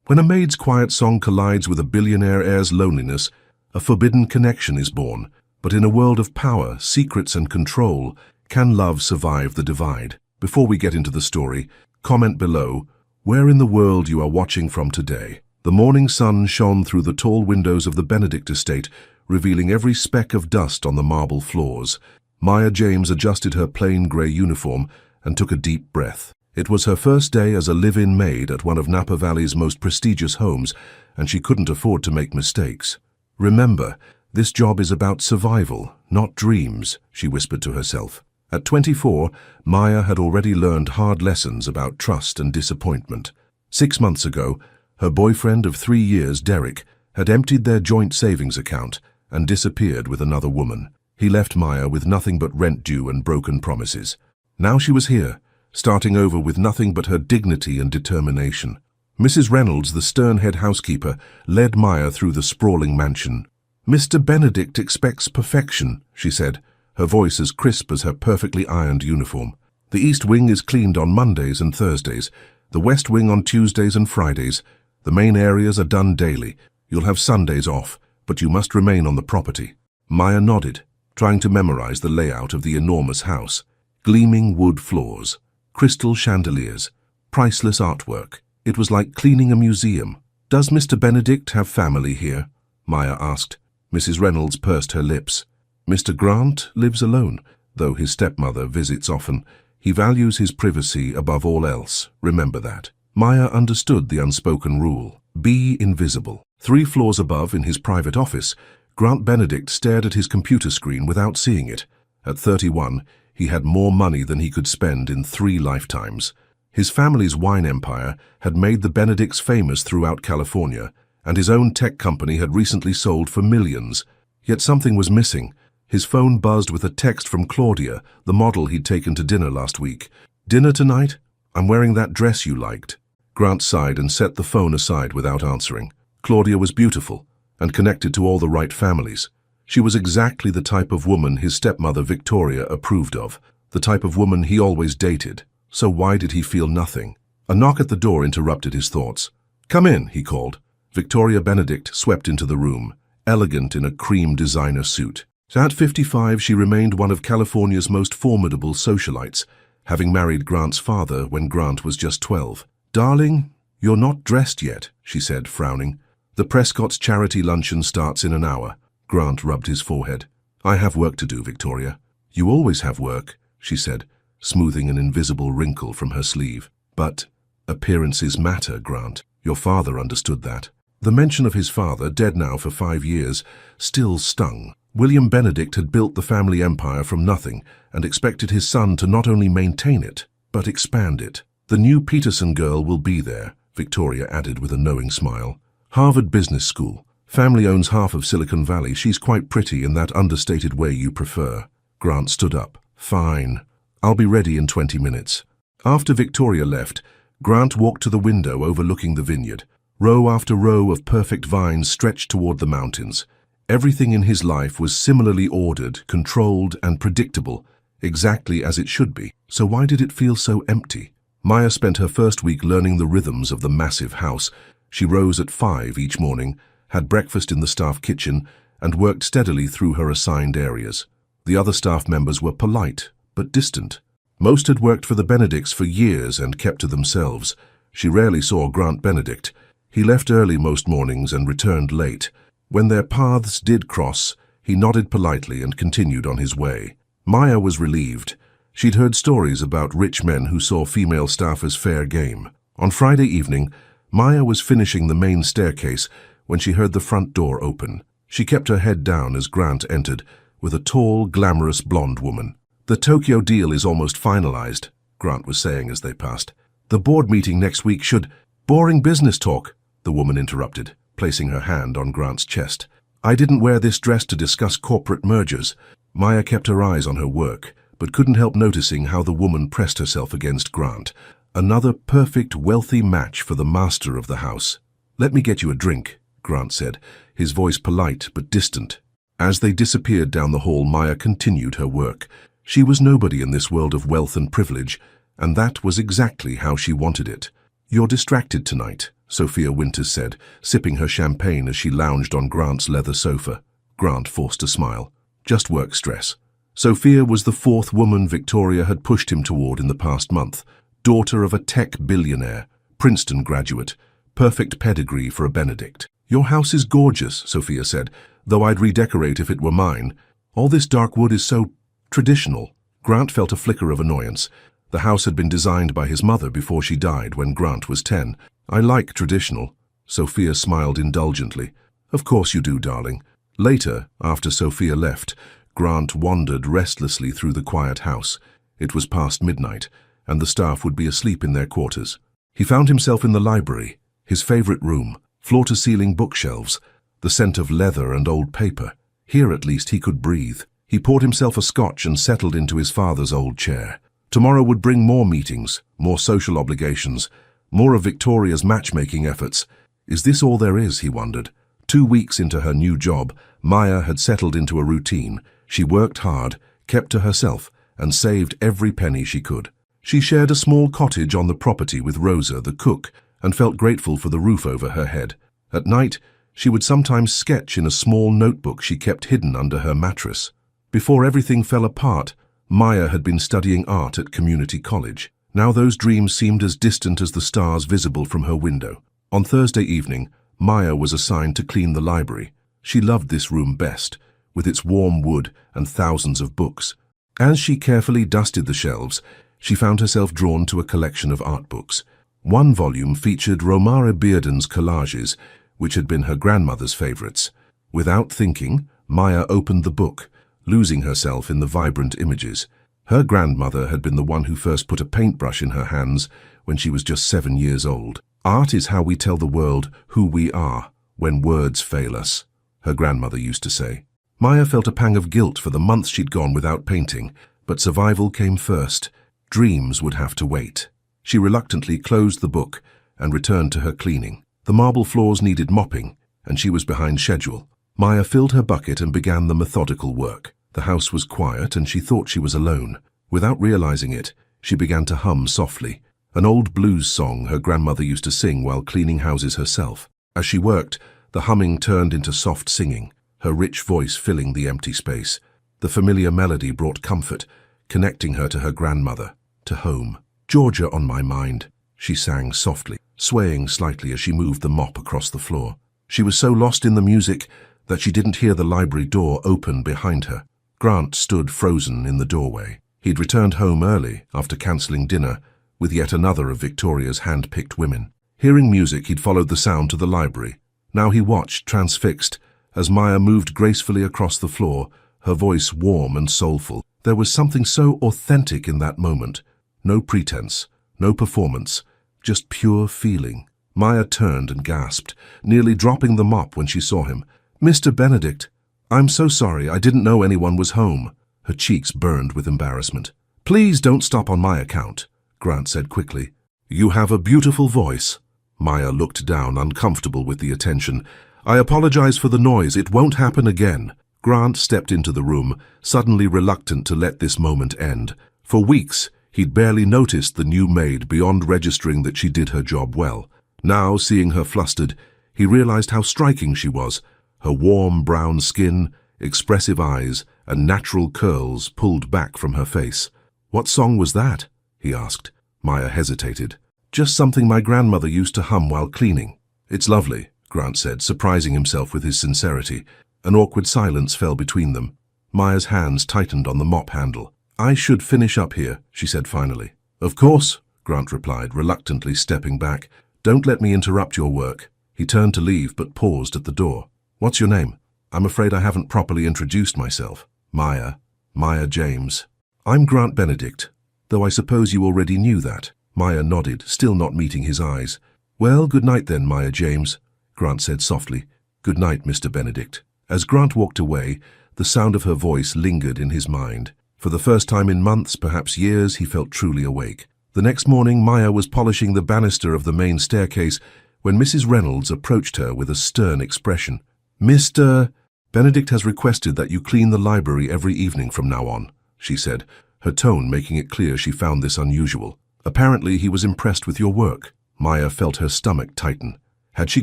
When a maid's quiet song collides with a billionaire heir's loneliness, a forbidden connection is born. But in a world of power, secrets and control, can love survive the divide? Before we get into the story, comment below where in the world you are watching from today. The morning sun shone through the tall windows of the Benedict estate, revealing every speck of dust on the marble floors. Maya James adjusted her plain grey uniform and took a deep breath. It was her first day as a live-in maid at one of Napa Valley's most prestigious homes, and she couldn't afford to make mistakes. Remember, this job is about survival, not dreams, she whispered to herself. At 24, Maya had already learned hard lessons about trust and disappointment. 6 months ago, her boyfriend of 3 years, Derek, had emptied their joint savings account and disappeared with another woman. He left Maya with nothing but rent due and broken promises. Now she was here, starting over with nothing but her dignity and determination. Mrs. Reynolds, the stern head housekeeper, led Maya through the sprawling mansion. "Mr. Benedict expects perfection," she said, her voice as crisp as her perfectly ironed uniform. "The East Wing is cleaned on Mondays and Thursdays, the West Wing on Tuesdays and Fridays. The main areas are done daily. You'll have Sundays off, but you must remain on the property." Maya nodded, trying to memorize the layout of the enormous house. Gleaming wood floors, crystal chandeliers, priceless artwork. It was like cleaning a museum. "Does Mr. Benedict have family here?" Maya asked. Mrs. Reynolds pursed her lips. "Mr. Grant lives alone, though his stepmother visits often. He values his privacy above all else, remember that." Maya understood the unspoken rule. Be invisible. 3 floors above, in his private office, Grant Benedict stared at his computer screen without seeing it. At 31, he had more money than he could spend in 3 lifetimes. His family's wine empire had made the Benedicts famous throughout California, and his own tech company had recently sold for millions. Yet something was missing. His phone buzzed with a text from Claudia, the model he'd taken to dinner last week. "Dinner tonight? I'm wearing that dress you liked." Grant sighed and set the phone aside without answering. Claudia was beautiful and connected to all the right families. She was exactly the type of woman his stepmother Victoria approved of, the type of woman he always dated. So why did he feel nothing? A knock at the door interrupted his thoughts. "Come in," he called. Victoria Benedict swept into the room, elegant in a cream designer suit. At 55, she remained one of California's most formidable socialites, having married Grant's father when Grant was just 12. "Darling, you're not dressed yet," she said, frowning. "The Prescott's charity luncheon starts in an hour." Grant rubbed his forehead. "I have work to do, Victoria." "You always have work," she said, smoothing an invisible wrinkle from her sleeve. "But appearances matter, Grant. Your father understood that." The mention of his father, dead now for 5 years, still stung. William Benedict had built the family empire from nothing and expected his son to not only maintain it, but expand it. "The new Peterson girl will be there," Victoria added with a knowing smile. "Harvard Business School. Family owns half of Silicon Valley. She's quite pretty in that understated way you prefer." Grant stood up. "Fine. I'll be ready in 20 minutes." After Victoria left, Grant walked to the window overlooking the vineyard. Row after row of perfect vines stretched toward the mountains. Everything in his life was similarly ordered, controlled, and predictable, exactly as it should be. So why did it feel so empty? Maya spent her first week learning the rhythms of the massive house. She rose at 5 each morning, had breakfast in the staff kitchen, and worked steadily through her assigned areas. The other staff members were polite, but distant. Most had worked for the Benedicts for years and kept to themselves. She rarely saw Grant Benedict. He left early most mornings and returned late. When their paths did cross, he nodded politely and continued on his way. Maya was relieved. She'd heard stories about rich men who saw female staff as fair game. On Friday evening, Maya was finishing the main staircase when she heard the front door open. She kept her head down as Grant entered, with a tall, glamorous blonde woman. "The Tokyo deal is almost finalized," Grant was saying as they passed. "The board meeting next week should—" "Boring business talk," the woman interrupted, placing her hand on Grant's chest. "I didn't wear this dress to discuss corporate mergers." Maya kept her eyes on her work, but couldn't help noticing how the woman pressed herself against Grant. Another perfect, wealthy match for the master of the house. "Let me get you a drink," Grant said, his voice polite but distant. As they disappeared down the hall, Maya continued her work. She was nobody in this world of wealth and privilege, and that was exactly how she wanted it. "You're distracted tonight," Sophia Winters said, sipping her champagne as she lounged on Grant's leather sofa. Grant forced a smile. Just work stress. Sophia was the fourth woman Victoria had pushed him toward in the past month. Daughter of a tech billionaire, Princeton graduate, perfect pedigree for a Benedict. Your house is gorgeous, Sophia said, though I'd redecorate if it were mine. All this dark wood is so traditional. Grant felt a flicker of annoyance. The house had been designed by his mother before she died when Grant was 10. I like traditional. Sophia smiled indulgently. Of course you do, darling. Later, after Sophia left, Grant wandered restlessly through the quiet house. It was past midnight, and the staff would be asleep in their quarters. He found himself in the library, his favorite room, floor-to-ceiling bookshelves, the scent of leather and old paper. Here at least he could breathe. He poured himself a scotch and settled into his father's old chair. Tomorrow would bring more meetings, more social obligations, more of Victoria's matchmaking efforts. Is this all there is, he wondered. 2 weeks into her new job, Maya had settled into a routine. She worked hard, kept to herself, and saved every penny she could. She shared a small cottage on the property with Rosa, the cook, and felt grateful for the roof over her head. At night, she would sometimes sketch in a small notebook she kept hidden under her mattress. Before everything fell apart, Maya had been studying art at community college. Now those dreams seemed as distant as the stars visible from her window. On Thursday evening, Maya was assigned to clean the library. She loved this room best, with its warm wood and thousands of books. As she carefully dusted the shelves, she found herself drawn to a collection of art books. One volume featured Romare Bearden's collages, which had been her grandmother's favorites. Without thinking, Maya opened the book, losing herself in the vibrant images. Her grandmother had been the one who first put a paintbrush in her hands when she was just 7 years old. Art is how we tell the world who we are when words fail us, her grandmother used to say. Maya felt a pang of guilt for the months she'd gone without painting, but survival came first. Dreams would have to wait. She reluctantly closed the book and returned to her cleaning. The marble floors needed mopping, and she was behind schedule. Maya filled her bucket and began the methodical work. The house was quiet, and she thought she was alone. Without realizing it, she began to hum softly, an old blues song her grandmother used to sing while cleaning houses herself. As she worked, the humming turned into soft singing, her rich voice filling the empty space. The familiar melody brought comfort, connecting her to her grandmother, to home. "Georgia on my mind," she sang softly, swaying slightly as she moved the mop across the floor. She was so lost in the music that she didn't hear the library door open behind her. Grant stood frozen in the doorway. He'd returned home early after cancelling dinner with yet another of Victoria's hand-picked women. Hearing music, he'd followed the sound to the library. Now he watched, transfixed, as Maya moved gracefully across the floor, her voice warm and soulful. There was something so authentic in that moment. No pretense, no performance, just pure feeling. Maya turned and gasped, nearly dropping the mop when she saw him. "Mr. Benedict, I'm so sorry, I didn't know anyone was home." Her cheeks burned with embarrassment. "Please don't stop on my account," Grant said quickly. "You have a beautiful voice." Maya looked down, uncomfortable with the attention. "I apologize for the noise, it won't happen again." Grant stepped into the room, suddenly reluctant to let this moment end. For weeks, he'd barely noticed the new maid beyond registering that she did her job well. Now, seeing her flustered, he realized how striking she was. Her warm brown skin, expressive eyes, and natural curls pulled back from her face. "What song was that?" he asked. Maya hesitated. "Just something my grandmother used to hum while cleaning." "It's lovely," Grant said, surprising himself with his sincerity. An awkward silence fell between them. Maya's hands tightened on the mop handle. "I should finish up here," she said finally. "Of course," Grant replied, reluctantly stepping back. "Don't let me interrupt your work." He turned to leave, but paused at the door. "What's your name? I'm afraid I haven't properly introduced myself." Maya James." "I'm Grant Benedict, though I suppose you already knew that." Maya nodded, still not meeting his eyes. "Well, good night then, Maya James," Grant said softly. "Good night, Mr. Benedict." As Grant walked away, the sound of her voice lingered in his mind. For the first time in months, perhaps years, he felt truly awake. The next morning, Maya was polishing the banister of the main staircase when Mrs. Reynolds approached her with a stern expression. "Mr. Benedict has requested that you clean the library every evening from now on," she said, her tone making it clear she found this unusual. "Apparently he was impressed with your work." Maya felt her stomach tighten. Had she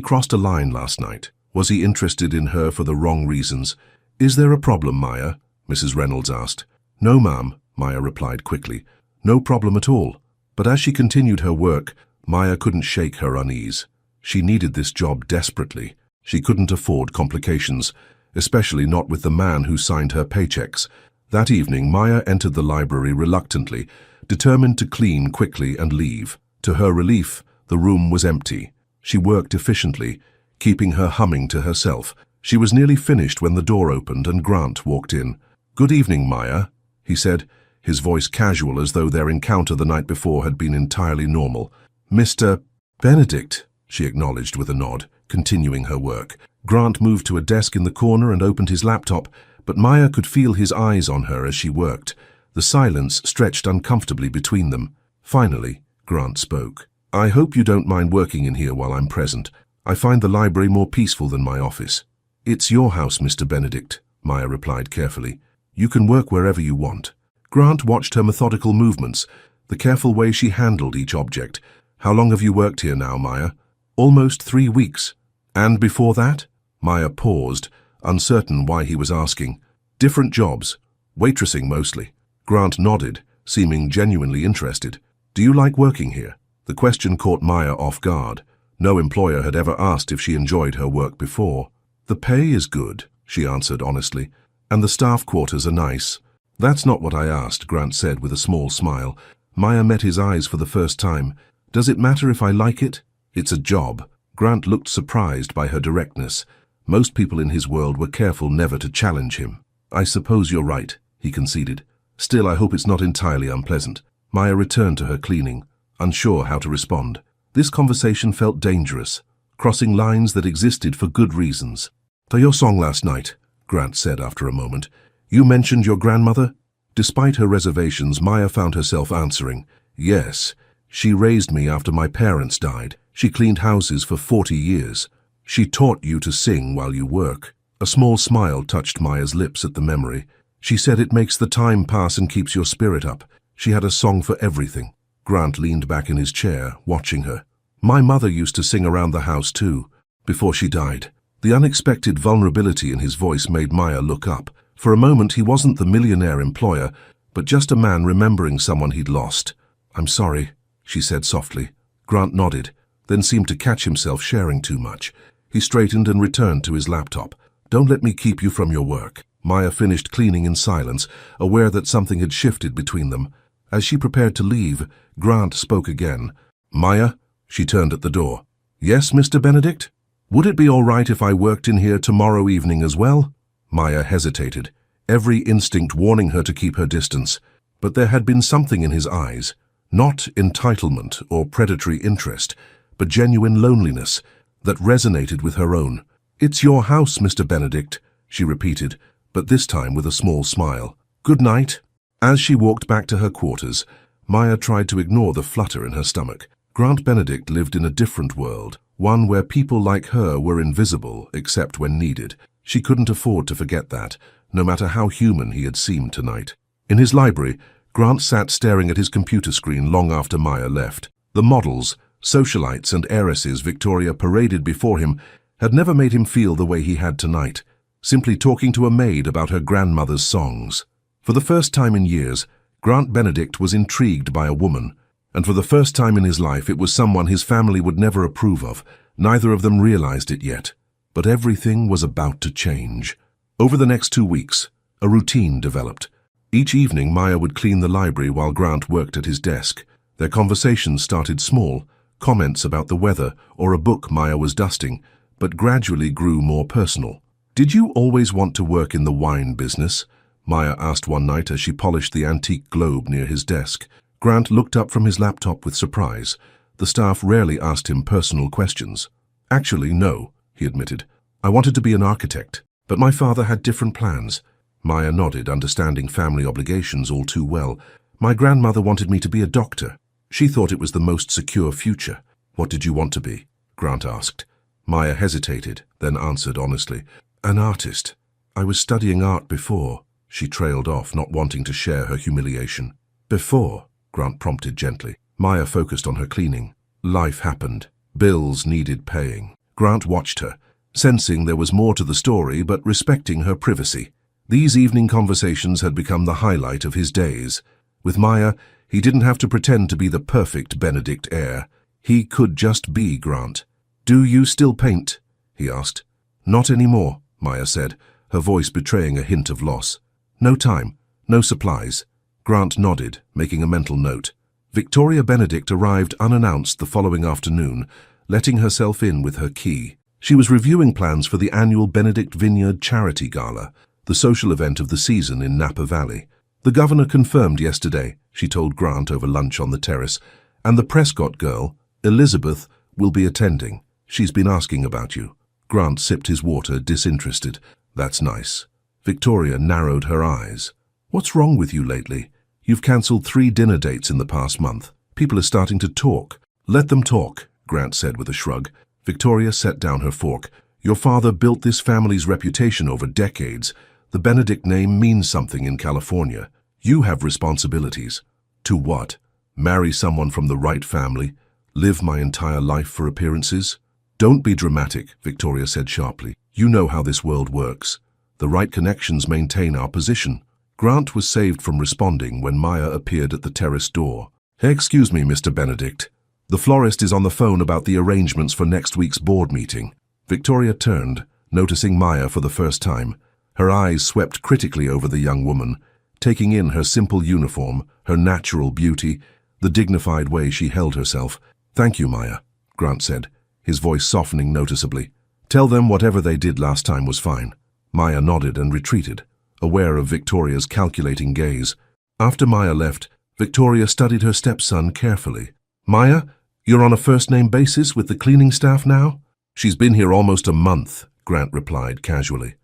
crossed a line last night? Was he interested in her for the wrong reasons? "Is there a problem, Maya?" Mrs. Reynolds asked. "No, ma'am," Maya replied quickly. "No problem at all." But as she continued her work, Maya couldn't shake her unease. She needed this job desperately. She couldn't afford complications, especially not with the man who signed her paychecks. That evening, Maya entered the library reluctantly, determined to clean quickly and leave. To her relief, the room was empty. She worked efficiently, keeping her humming to herself. She was nearly finished when the door opened and Grant walked in. "Good evening, Maya," he said, his voice casual as though their encounter the night before had been entirely normal. "Mr. Benedict," she acknowledged with a nod, continuing her work. Grant moved to a desk in the corner and opened his laptop, but Maya could feel his eyes on her as she worked. The silence stretched uncomfortably between them. Finally, Grant spoke. "I hope you don't mind working in here while I'm present. I find the library more peaceful than my office." "It's your house, Mr. Benedict," Maya replied carefully. "You can work wherever you want." Grant watched her methodical movements, the careful way she handled each object. "How long have you worked here now, Maya?" "Almost 3 weeks." "And before that?" Maya paused, uncertain why he was asking. "Different jobs. Waitressing mostly." Grant nodded, seeming genuinely interested. "Do you like working here?" The question caught Maya off guard. No employer had ever asked if she enjoyed her work before. "The pay is good," she answered honestly, "and the staff quarters are nice." "That's not what I asked," Grant said with a small smile. Maya met his eyes for the first time. "Does it matter if I like it?" "It's a job." Grant looked surprised by her directness. Most people in his world were careful never to challenge him. "I suppose you're right," he conceded. "Still, I hope it's not entirely unpleasant." Maya returned to her cleaning, unsure how to respond. This conversation felt dangerous, crossing lines that existed for good reasons. "To your song last night," Grant said after a moment. "You mentioned your grandmother?" Despite her reservations, Maya found herself answering, "Yes. She raised me after my parents died. She cleaned houses for 40 years. She taught you to sing while you work." A small smile touched Maya's lips at the memory. "She said it makes the time pass and keeps your spirit up. She had a song for everything." Grant leaned back in his chair, watching her. "My mother used to sing around the house too, before she died." The unexpected vulnerability in his voice made Maya look up. For a moment he wasn't the millionaire employer, but just a man remembering someone he'd lost. "I'm sorry," she said softly. Grant nodded, then seemed to catch himself sharing too much. He straightened and returned to his laptop. "Don't let me keep you from your work." Maya finished cleaning in silence, aware that something had shifted between them. As she prepared to leave, Grant spoke again. "Maya?" She turned at the door. "Yes, Mr. Benedict? Would it be all right if I worked in here tomorrow evening as well?" Maya hesitated, every instinct warning her to keep her distance. But there had been something in his eyes, not entitlement or predatory interest, but genuine loneliness that resonated with her own. "It's your house, Mr. Benedict," she repeated, but this time with a small smile. "Good night." As she walked back to her quarters, Maya tried to ignore the flutter in her stomach. Grant Benedict lived in a different world, one where people like her were invisible except when needed. She couldn't afford to forget that, no matter how human he had seemed tonight. In his library, Grant sat staring at his computer screen long after Maya left. The models, socialites and heiresses Victoria paraded before him had never made him feel the way he had tonight, simply talking to a maid about her grandmother's songs. For the first time in years, Grant Benedict was intrigued by a woman, and for the first time in his life it was someone his family would never approve of. Neither of them realized it yet. But everything was about to change. Over the next 2 weeks, a routine developed. Each evening, Maya would clean the library while Grant worked at his desk. Their conversations started small, comments about the weather or a book Maya was dusting, but gradually grew more personal. "Did you always want to work in the wine business?" Maya asked one night as she polished the antique globe near his desk. Grant looked up from his laptop with surprise. The staff rarely asked him personal questions. "Actually, no," he admitted. "I wanted to be an architect, but my father had different plans." Maya nodded, understanding family obligations all too well. "My grandmother wanted me to be a doctor. She thought it was the most secure future." "What did you want to be?" Grant asked. Maya hesitated, then answered honestly. "An artist. I was studying art before." She trailed off, not wanting to share her humiliation. "Before?" Grant prompted gently. Maya focused on her cleaning. "Life happened. Bills needed paying. Grant watched her, sensing there was more to the story but respecting her privacy. These evening conversations had become the highlight of his days. With Maya, he didn't have to pretend to be the perfect Benedict heir. He could just be Grant. "Do you still paint?" he asked. "Not anymore," Maya said, her voice betraying a hint of loss. "No time, no supplies." Grant nodded, making a mental note. Victoria Benedict arrived unannounced the following afternoon, letting herself in with her key. She was reviewing plans for the annual Benedict Vineyard Charity Gala, the social event of the season in Napa Valley. "The governor confirmed yesterday," she told Grant over lunch on the terrace, "and the Prescott girl, Elizabeth, will be attending. She's been asking about you." Grant sipped his water, disinterested. "That's nice." Victoria narrowed her eyes. "What's wrong with you lately? You've cancelled 3 dinner dates in the past month. People are starting to talk." "Let them talk," Grant said with a shrug. Victoria set down her fork. "Your father built this family's reputation over decades. The Benedict name means something in California. You have responsibilities." "To what? Marry someone from the right family? Live my entire life for appearances?" "Don't be dramatic," Victoria said sharply. "You know how this world works. The right connections maintain our position." Grant was saved from responding when Maya appeared at the terrace door. "Excuse me, Mr. Benedict. The florist is on the phone about the arrangements for next week's board meeting." Victoria turned, noticing Maya for the first time. Her eyes swept critically over the young woman, taking in her simple uniform, her natural beauty, the dignified way she held herself. "Thank you, Maya," Grant said, his voice softening noticeably. "Tell them whatever they did last time was fine." Maya nodded and retreated, aware of Victoria's calculating gaze. After Maya left, Victoria studied her stepson carefully. "Maya, you're on a first-name basis with the cleaning staff now?" "She's been here almost a month," Grant replied casually.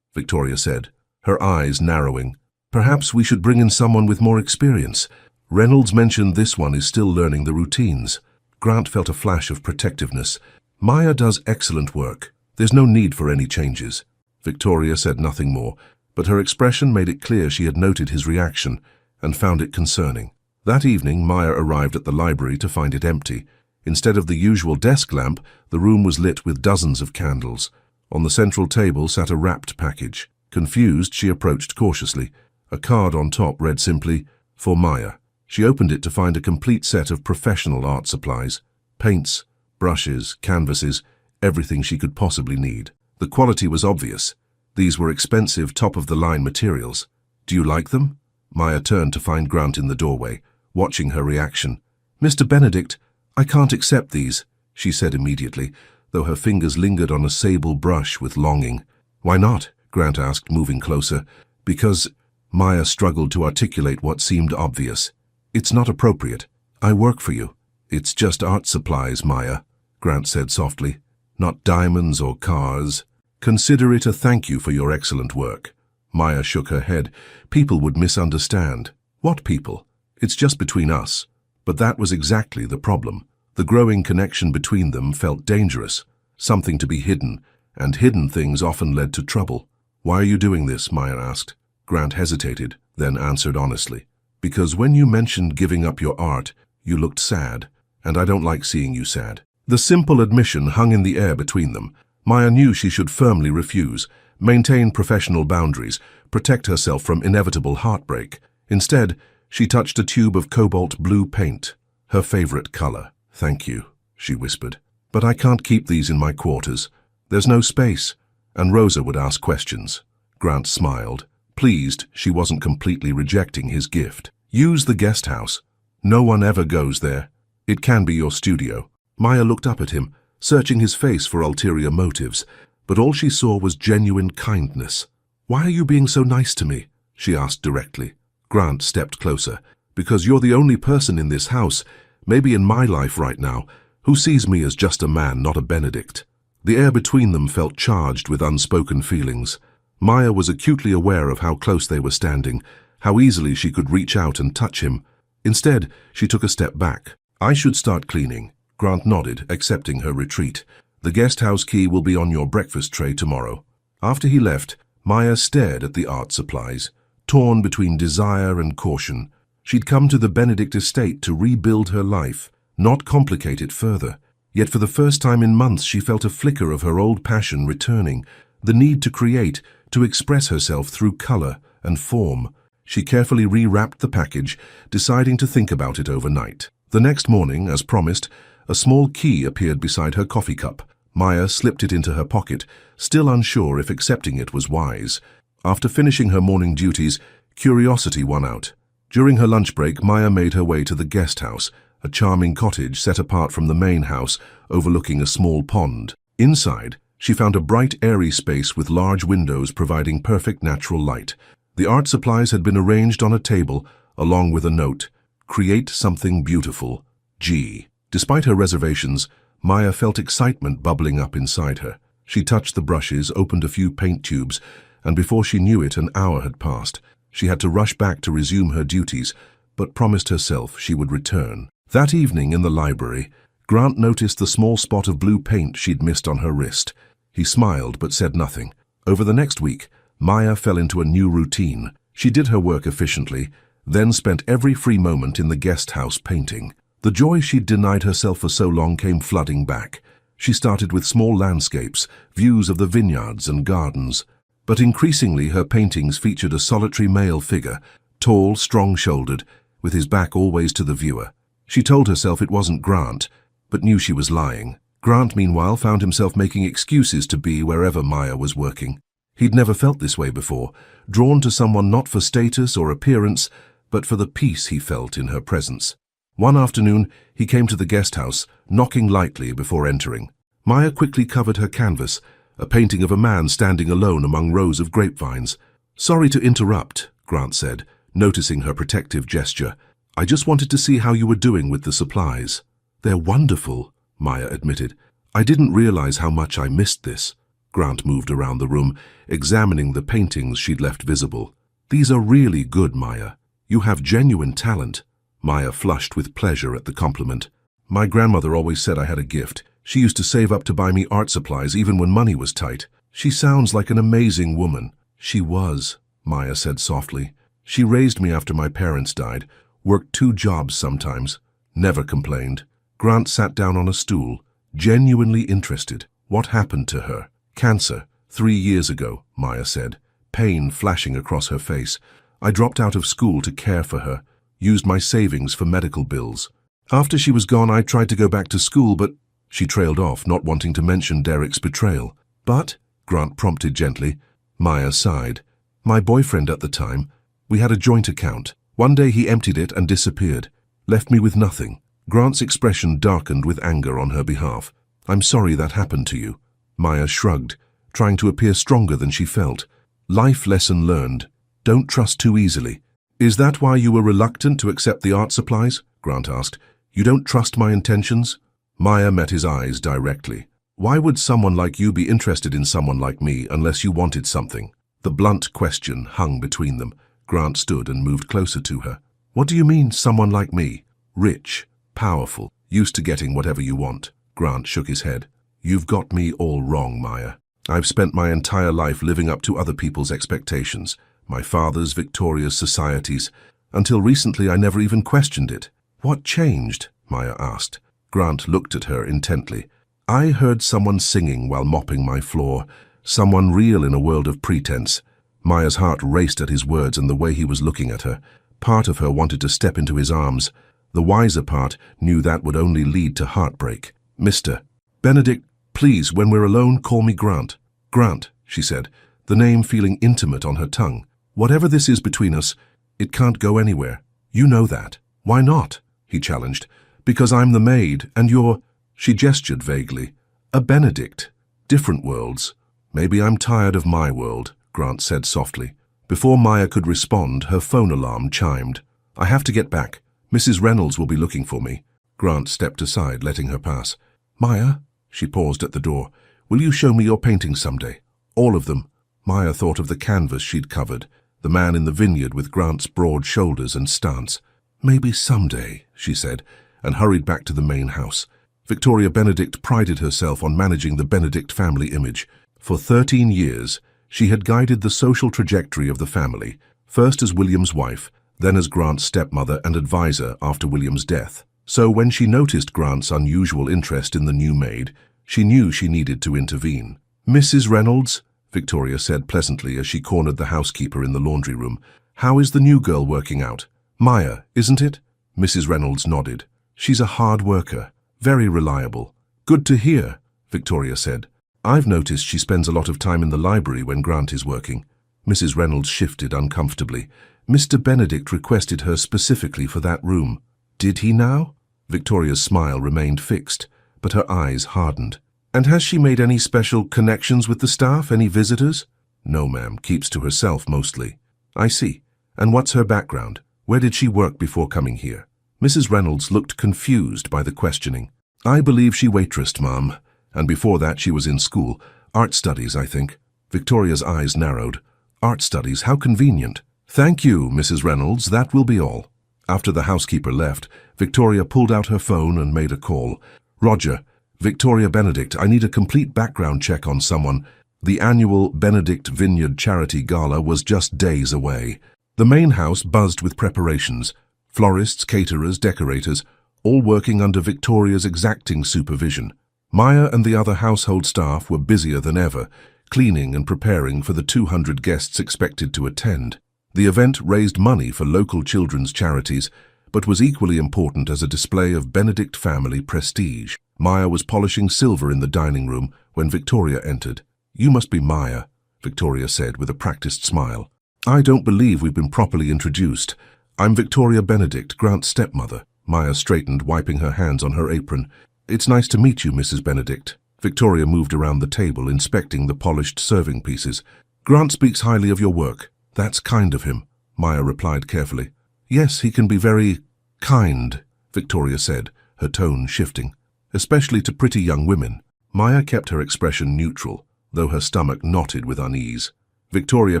Victoria said, her eyes narrowing. "Perhaps we should bring in someone with more experience. Reynolds mentioned this one is still learning the routines." Grant felt a flash of protectiveness. "Maya does excellent work. There's no need for any changes." Victoria said nothing more, but her expression made it clear she had noted his reaction and found it concerning. That evening, Maya arrived at the library to find it empty. Instead of the usual desk lamp, the room was lit with dozens of candles. On the central table sat a wrapped package. Confused, she approached cautiously. A card on top read simply, "For Maya." She opened it to find a complete set of professional art supplies. Paints, brushes, canvases, everything she could possibly need. The quality was obvious. These were expensive, top-of-the-line materials. "Do you like them?" Maya turned to find Grant in the doorway, watching her reaction. "Mr. Benedict, I can't accept these," she said immediately, though her fingers lingered on a sable brush with longing. "Why not?" Grant asked, moving closer. "Because—" Maya struggled to articulate what seemed obvious. "It's not appropriate. I work for you." "It's just art supplies, Maya," Grant said softly. "Not diamonds or cars. Consider it a thank you for your excellent work." Maya shook her head. "People would misunderstand." "What people? It's just between us." But that was exactly the problem. The growing connection between them felt dangerous, something to be hidden, and hidden things often led to trouble. "Why are you doing this?" Maya asked. Grant hesitated, then answered honestly. "Because when you mentioned giving up your art, you looked sad, and I don't like seeing you sad." The simple admission hung in the air between them. Maya knew she should firmly refuse, maintain professional boundaries, protect herself from inevitable heartbreak. Instead, she touched a tube of cobalt blue paint, her favorite color. "Thank you," she whispered. "But I can't keep these in my quarters. There's no space." And Rosa would ask questions. Grant smiled, pleased she wasn't completely rejecting his gift. "Use the guest house. No one ever goes there. It can be your studio." Maya looked up at him, searching his face for ulterior motives, but all she saw was genuine kindness. "Why are you being so nice to me?" she asked directly. Grant stepped closer. "Because you're the only person in this house, maybe in my life right now, who sees me as just a man, not a Benedict." The air between them felt charged with unspoken feelings. Maya was acutely aware of how close they were standing, how easily she could reach out and touch him. Instead, she took a step back. "I should start cleaning." Grant nodded, accepting her retreat. "The guest house key will be on your breakfast tray tomorrow." After he left, Maya stared at the art supplies, torn between desire and caution. She'd come to the Benedict estate to rebuild her life, not complicate it further. Yet for the first time in months she felt a flicker of her old passion returning, the need to create, to express herself through color and form. She carefully rewrapped the package, deciding to think about it overnight. The next morning, as promised, a small key appeared beside her coffee cup. Maya slipped it into her pocket, still unsure if accepting it was wise. After finishing her morning duties, curiosity won out. During her lunch break, Maya made her way to the guest house, a charming cottage set apart from the main house, overlooking a small pond. Inside, she found a bright, airy space with large windows providing perfect natural light. The art supplies had been arranged on a table, along with a note, "Create something beautiful, G." Despite her reservations, Maya felt excitement bubbling up inside her. She touched the brushes, opened a few paint tubes, and before she knew it, an hour had passed. She had to rush back to resume her duties, but promised herself she would return. That evening in the library, Grant noticed the small spot of blue paint she'd missed on her wrist. He smiled but said nothing. Over the next week, Maya fell into a new routine. She did her work efficiently, then spent every free moment in the guest house painting. The joy she'd denied herself for so long came flooding back. She started with small landscapes, views of the vineyards and gardens. But increasingly her paintings featured a solitary male figure, tall, strong-shouldered, with his back always to the viewer. She told herself it wasn't Grant, but knew she was lying. Grant, meanwhile, found himself making excuses to be wherever Maya was working. He'd never felt this way before, drawn to someone not for status or appearance, but for the peace he felt in her presence. One afternoon, he came to the guest house, knocking lightly before entering. Maya quickly covered her canvas, a painting of a man standing alone among rows of grapevines. "Sorry to interrupt," Grant said, noticing her protective gesture. "I just wanted to see how you were doing with the supplies." "They're wonderful," Maya admitted. "I didn't realize how much I missed this." Grant moved around the room, examining the paintings she'd left visible. "These are really good, Maya. You have genuine talent." Maya flushed with pleasure at the compliment. "My grandmother always said I had a gift. She used to save up to buy me art supplies even when money was tight. She sounds like an amazing woman." "She was," Maya said softly. "She raised me after my parents died, worked 2 jobs sometimes, never complained." Grant sat down on a stool, genuinely interested. "What happened to her?" "Cancer, 3 years ago," Maya said, pain flashing across her face. "I dropped out of school to care for her, used my savings for medical bills. After she was gone, I tried to go back to school, but—" She trailed off, not wanting to mention Derek's betrayal. "But," Grant prompted gently. Maya sighed. "My boyfriend at the time, we had a joint account. One day he emptied it and disappeared, left me with nothing." Grant's expression darkened with anger on her behalf. "I'm sorry that happened to you." Maya shrugged, trying to appear stronger than she felt. "Life lesson learned. Don't trust too easily." "Is that why you were reluctant to accept the art supplies?" Grant asked. "You don't trust my intentions?" Maya met his eyes directly. "Why would someone like you be interested in someone like me unless you wanted something?" The blunt question hung between them. Grant stood and moved closer to her. "What do you mean, someone like me? Rich, powerful, used to getting whatever you want?" Grant shook his head. "You've got me all wrong, Maya. I've spent my entire life living up to other people's expectations, my father's, Victoria's, society's. Until recently, I never even questioned it." "What changed?" Maya asked. Grant looked at her intently. "I heard someone singing while mopping my floor, someone real in a world of pretense." Maya's heart raced at his words and the way he was looking at her. Part of her wanted to step into his arms. The wiser part knew that would only lead to heartbreak. "Mr. Benedict, please, when we're alone, call me Grant." "Grant," she said, the name feeling intimate on her tongue. "Whatever this is between us, it can't go anywhere. You know that." "Why not?" he challenged. "Because I'm the maid, and you're—" She gestured vaguely. "A Benedict. Different worlds." "Maybe I'm tired of my world," Grant said softly. Before Maya could respond, her phone alarm chimed. "I have to get back. Mrs. Reynolds will be looking for me." Grant stepped aside, letting her pass. "Maya," she paused at the door, "will you show me your paintings someday? All of them." Maya thought of the canvas she'd covered, the man in the vineyard with Grant's broad shoulders and stance. "Maybe someday," she said, and hurried back to the main house. Victoria Benedict prided herself on managing the Benedict family image. For 13 years, she had guided the social trajectory of the family, first as William's wife, then as Grant's stepmother and advisor after William's death. So when she noticed Grant's unusual interest in the new maid, she knew she needed to intervene. "Mrs. Reynolds," Victoria said pleasantly as she cornered the housekeeper in the laundry room, "how is the new girl working out? Maya, isn't it?" Mrs. Reynolds nodded. "She's a hard worker, very reliable." "Good to hear," Victoria said. "I've noticed she spends a lot of time in the library when Grant is working." Mrs. Reynolds shifted uncomfortably. "Mr. Benedict requested her specifically for that room." "Did he now?" Victoria's smile remained fixed, but her eyes hardened. "And has she made any special connections with the staff, any visitors?" "No, ma'am, keeps to herself mostly." "I see. And what's her background? Where did she work before coming here?" Mrs. Reynolds looked confused by the questioning. "I believe she waitressed, ma'am, and before that she was in school. Art studies, I think." Victoria's eyes narrowed. "Art studies, how convenient." "Thank you, Mrs. Reynolds, that will be all." After the housekeeper left, Victoria pulled out her phone and made a call. "Roger, Victoria Benedict, I need a complete background check on someone." The annual Benedict Vineyard Charity Gala was just days away. The main house buzzed with preparations. Florists, caterers, decorators, all working under Victoria's exacting supervision. Maya and the other household staff were busier than ever, cleaning and preparing for the 200 guests expected to attend. The event raised money for local children's charities, but was equally important as a display of Benedict family prestige. Maya was polishing silver in the dining room when Victoria entered. "You must be Maya," Victoria said with a practiced smile. "I don't believe we've been properly introduced. I'm Victoria Benedict, Grant's stepmother." Maya straightened, wiping her hands on her apron. "It's nice to meet you, Mrs. Benedict." Victoria moved around the table, inspecting the polished serving pieces. "Grant speaks highly of your work." "That's kind of him," Maya replied carefully. "Yes, he can be very kind," Victoria said, her tone shifting, "especially to pretty young women." Maya kept her expression neutral, though her stomach knotted with unease. Victoria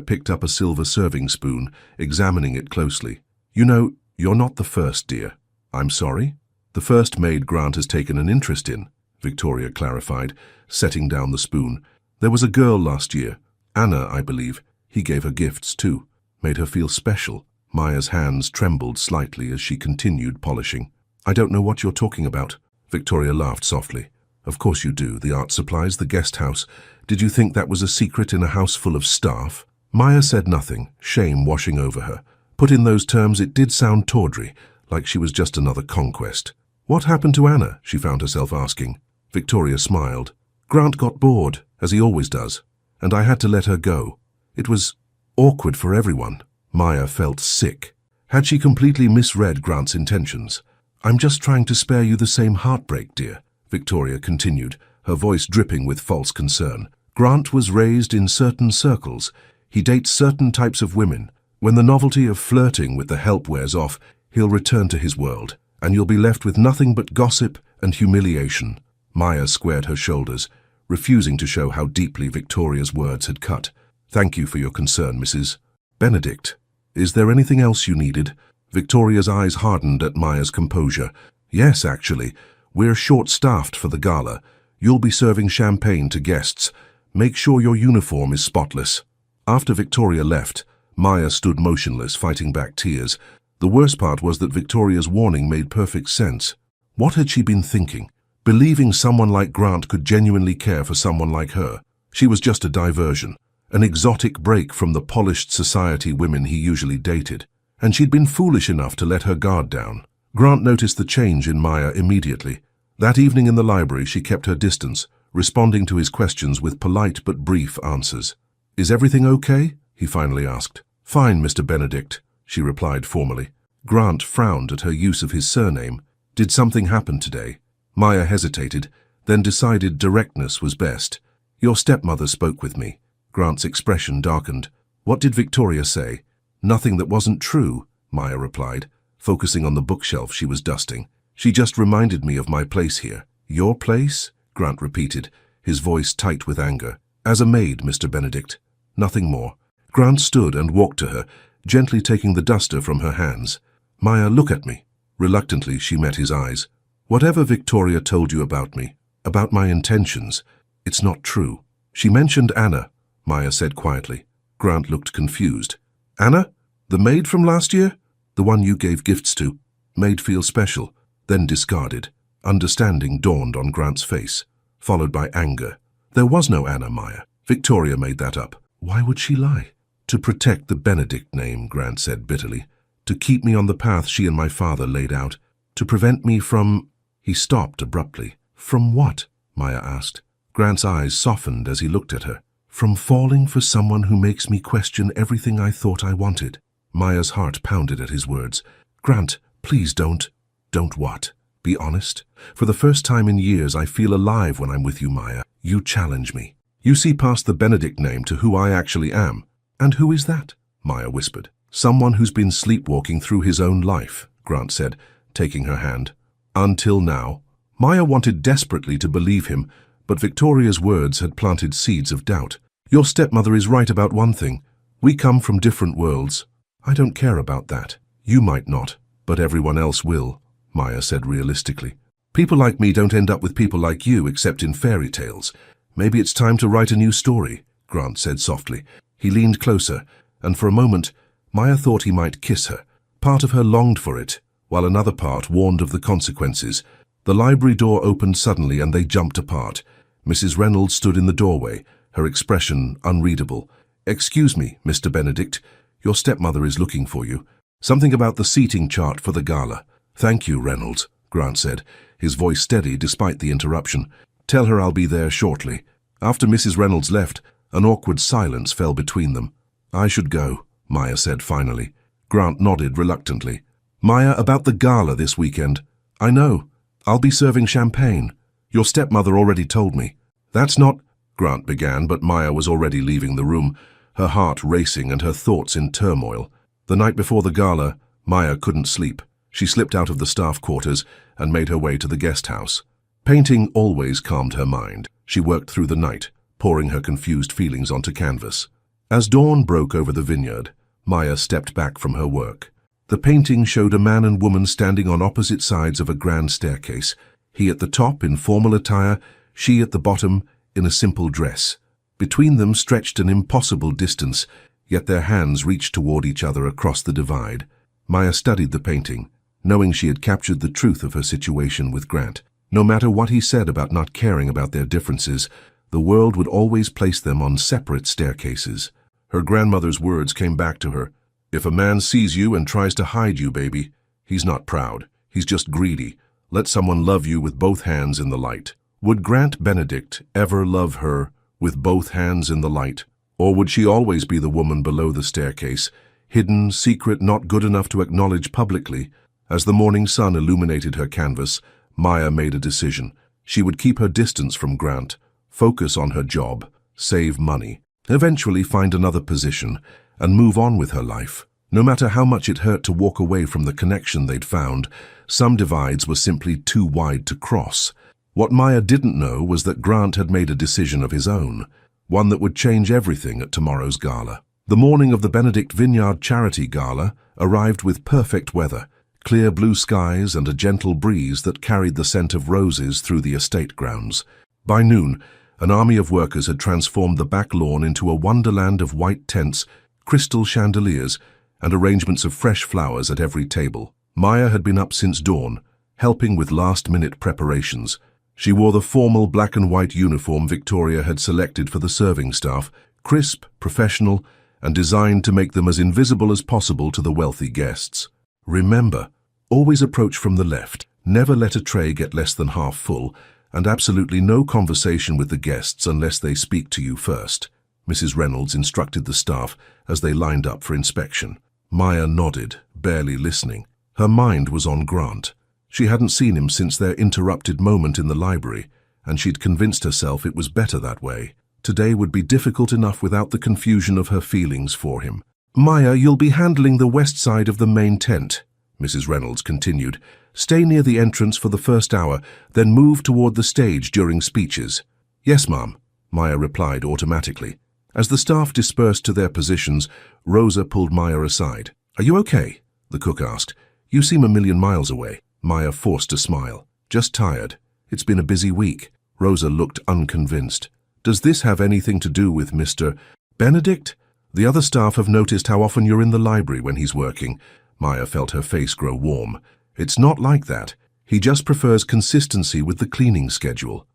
picked up a silver serving spoon, examining it closely. "You know, you're not the first, dear." "I'm sorry?" "The first maid Grant has taken an interest in," Victoria clarified, setting down the spoon. "There was a girl last year, Anna, I believe. He gave her gifts, too. Made her feel special." Maya's hands trembled slightly as she continued polishing. "I don't know what you're talking about." Victoria laughed softly. "Of course you do. The art supplies, the guest house. Did you think that was a secret in a house full of staff?" Maya said nothing, shame washing over her. Put in those terms, it did sound tawdry, like she was just another conquest. "What happened to Anna?" she found herself asking. Victoria smiled. "Grant got bored, as he always does, and I had to let her go. It was awkward for everyone." Maya felt sick. Had she completely misread Grant's intentions? "I'm just trying to spare you the same heartbreak, dear," Victoria continued, her voice dripping with false concern. "Grant was raised in certain circles. He dates certain types of women. When the novelty of flirting with the help wears off, he'll return to his world, and you'll be left with nothing but gossip and humiliation." Maya squared her shoulders, refusing to show how deeply Victoria's words had cut. "Thank you for your concern, Mrs. Benedict. Is there anything else you needed?" Victoria's eyes hardened at Maya's composure. "Yes, actually. We're short-staffed for the gala. You'll be serving champagne to guests. Make sure your uniform is spotless." After Victoria left, Maya stood motionless, fighting back tears. The worst part was that Victoria's warning made perfect sense. What had she been thinking? Believing someone like Grant could genuinely care for someone like her. She was just a diversion, an exotic break from the polished society women he usually dated. And she'd been foolish enough to let her guard down. Grant noticed the change in Maya immediately. That evening in the library, she kept her distance, responding to his questions with polite but brief answers. "Is everything okay?" he finally asked. "Fine, Mr. Benedict," she replied formally. Grant frowned at her use of his surname. "Did something happen today?" Maya hesitated, then decided directness was best. "Your stepmother spoke with me." Grant's expression darkened. "What did Victoria say?" "Nothing that wasn't true," Maya replied, focusing on the bookshelf she was dusting. "She just reminded me of my place here." "Your place?" Grant repeated, his voice tight with anger. "As a maid, Mr. Benedict. Nothing more." Grant stood and walked to her, gently taking the duster from her hands. "Maya, look at me." Reluctantly, she met his eyes. "Whatever Victoria told you about me, about my intentions, it's not true." "She mentioned Anna," Maya said quietly. Grant looked confused. "Anna? The maid from last year?" "The one you gave gifts to. Made feel special." then discarded. Understanding dawned on Grant's face, followed by anger. There was no Anna, Maya. Victoria made that up. Why would she lie? To protect the Benedict name, Grant said bitterly. To keep me on the path she and my father laid out. To prevent me from... He stopped abruptly. From what? Maya asked. Grant's eyes softened as he looked at her. From falling for someone who makes me question everything I thought I wanted. Maya's heart pounded at his words. Grant, please don't. Don't what? Be honest. For the first time in years, I feel alive when I'm with you, Maya. You challenge me. You see past the Benedict name to who I actually am. And who is that? Maya whispered. Someone who's been sleepwalking through his own life, Grant said, taking her hand. Until now. Maya wanted desperately to believe him, but Victoria's words had planted seeds of doubt. Your stepmother is right about one thing. We come from different worlds. I don't care about that. You might not, but everyone else will, Maya said realistically. People like me don't end up with people like you except in fairy tales. Maybe it's time to write a new story, Grant said softly. He leaned closer, and for a moment, Maya thought he might kiss her. Part of her longed for it, while another part warned of the consequences. The library door opened suddenly and they jumped apart. Mrs. Reynolds stood in the doorway, her expression unreadable. Excuse me, Mr. Benedict, your stepmother is looking for you. Something about the seating chart for the gala. Thank you, Reynolds, Grant said, his voice steady despite the interruption. Tell her I'll be there shortly. After Mrs. Reynolds left, an awkward silence fell between them. I should go, Maya said finally. Grant nodded reluctantly. Maya, about the gala this weekend. I know. I'll be serving champagne. Your stepmother already told me. That's not... Grant began, but Maya was already leaving the room, her heart racing and her thoughts in turmoil. The night before the gala, Maya couldn't sleep. She slipped out of the staff quarters and made her way to the guest house. Painting always calmed her mind. She worked through the night, pouring her confused feelings onto canvas. As dawn broke over the vineyard, Maya stepped back from her work. The painting showed a man and woman standing on opposite sides of a grand staircase, he at the top in formal attire, she at the bottom in a simple dress. Between them stretched an impossible distance, yet their hands reached toward each other across the divide. Maya studied the painting, knowing she had captured the truth of her situation with Grant. No matter what he said about not caring about their differences, the world would always place them on separate staircases. Her grandmother's words came back to her. If a man sees you and tries to hide you, baby, he's not proud. He's just greedy. Let someone love you with both hands in the light. Would Grant Benedict ever love her with both hands in the light? Or would she always be the woman below the staircase, hidden, secret, not good enough to acknowledge publicly? As the morning sun illuminated her canvas, Maya made a decision. She would keep her distance from Grant, focus on her job, save money, eventually find another position, and move on with her life. No matter how much it hurt to walk away from the connection they'd found, some divides were simply too wide to cross. What Maya didn't know was that Grant had made a decision of his own, one that would change everything at tomorrow's gala. The morning of the Benedict Vineyard Charity Gala arrived with perfect weather, clear blue skies and a gentle breeze that carried the scent of roses through the estate grounds. By noon, an army of workers had transformed the back lawn into a wonderland of white tents, crystal chandeliers, and arrangements of fresh flowers at every table. Maya had been up since dawn, helping with last-minute preparations. She wore the formal black and white uniform Victoria had selected for the serving staff, crisp, professional, and designed to make them as invisible as possible to the wealthy guests. Remember, always approach from the left, never let a tray get less than half full, and absolutely no conversation with the guests unless they speak to you first, Mrs. Reynolds instructed the staff as they lined up for inspection. Maya nodded, barely listening. Her mind was on Grant. She hadn't seen him since their interrupted moment in the library, and she'd convinced herself it was better that way. Today would be difficult enough without the confusion of her feelings for him. Maya, you'll be handling the west side of the main tent, Mrs. Reynolds continued. Stay near the entrance for the first hour, then move toward the stage during speeches. Yes, ma'am, Maya replied automatically. As the staff dispersed to their positions, Rosa pulled Maya aside. Are you okay? The cook asked. You seem a million miles away. Maya forced a smile. Just tired. It's been a busy week. Rosa looked unconvinced. Does this have anything to do with Mr. Benedict? The other staff have noticed how often you're in the library when he's working. Maya felt her face grow warm. It's not like that. He just prefers consistency with the cleaning schedule.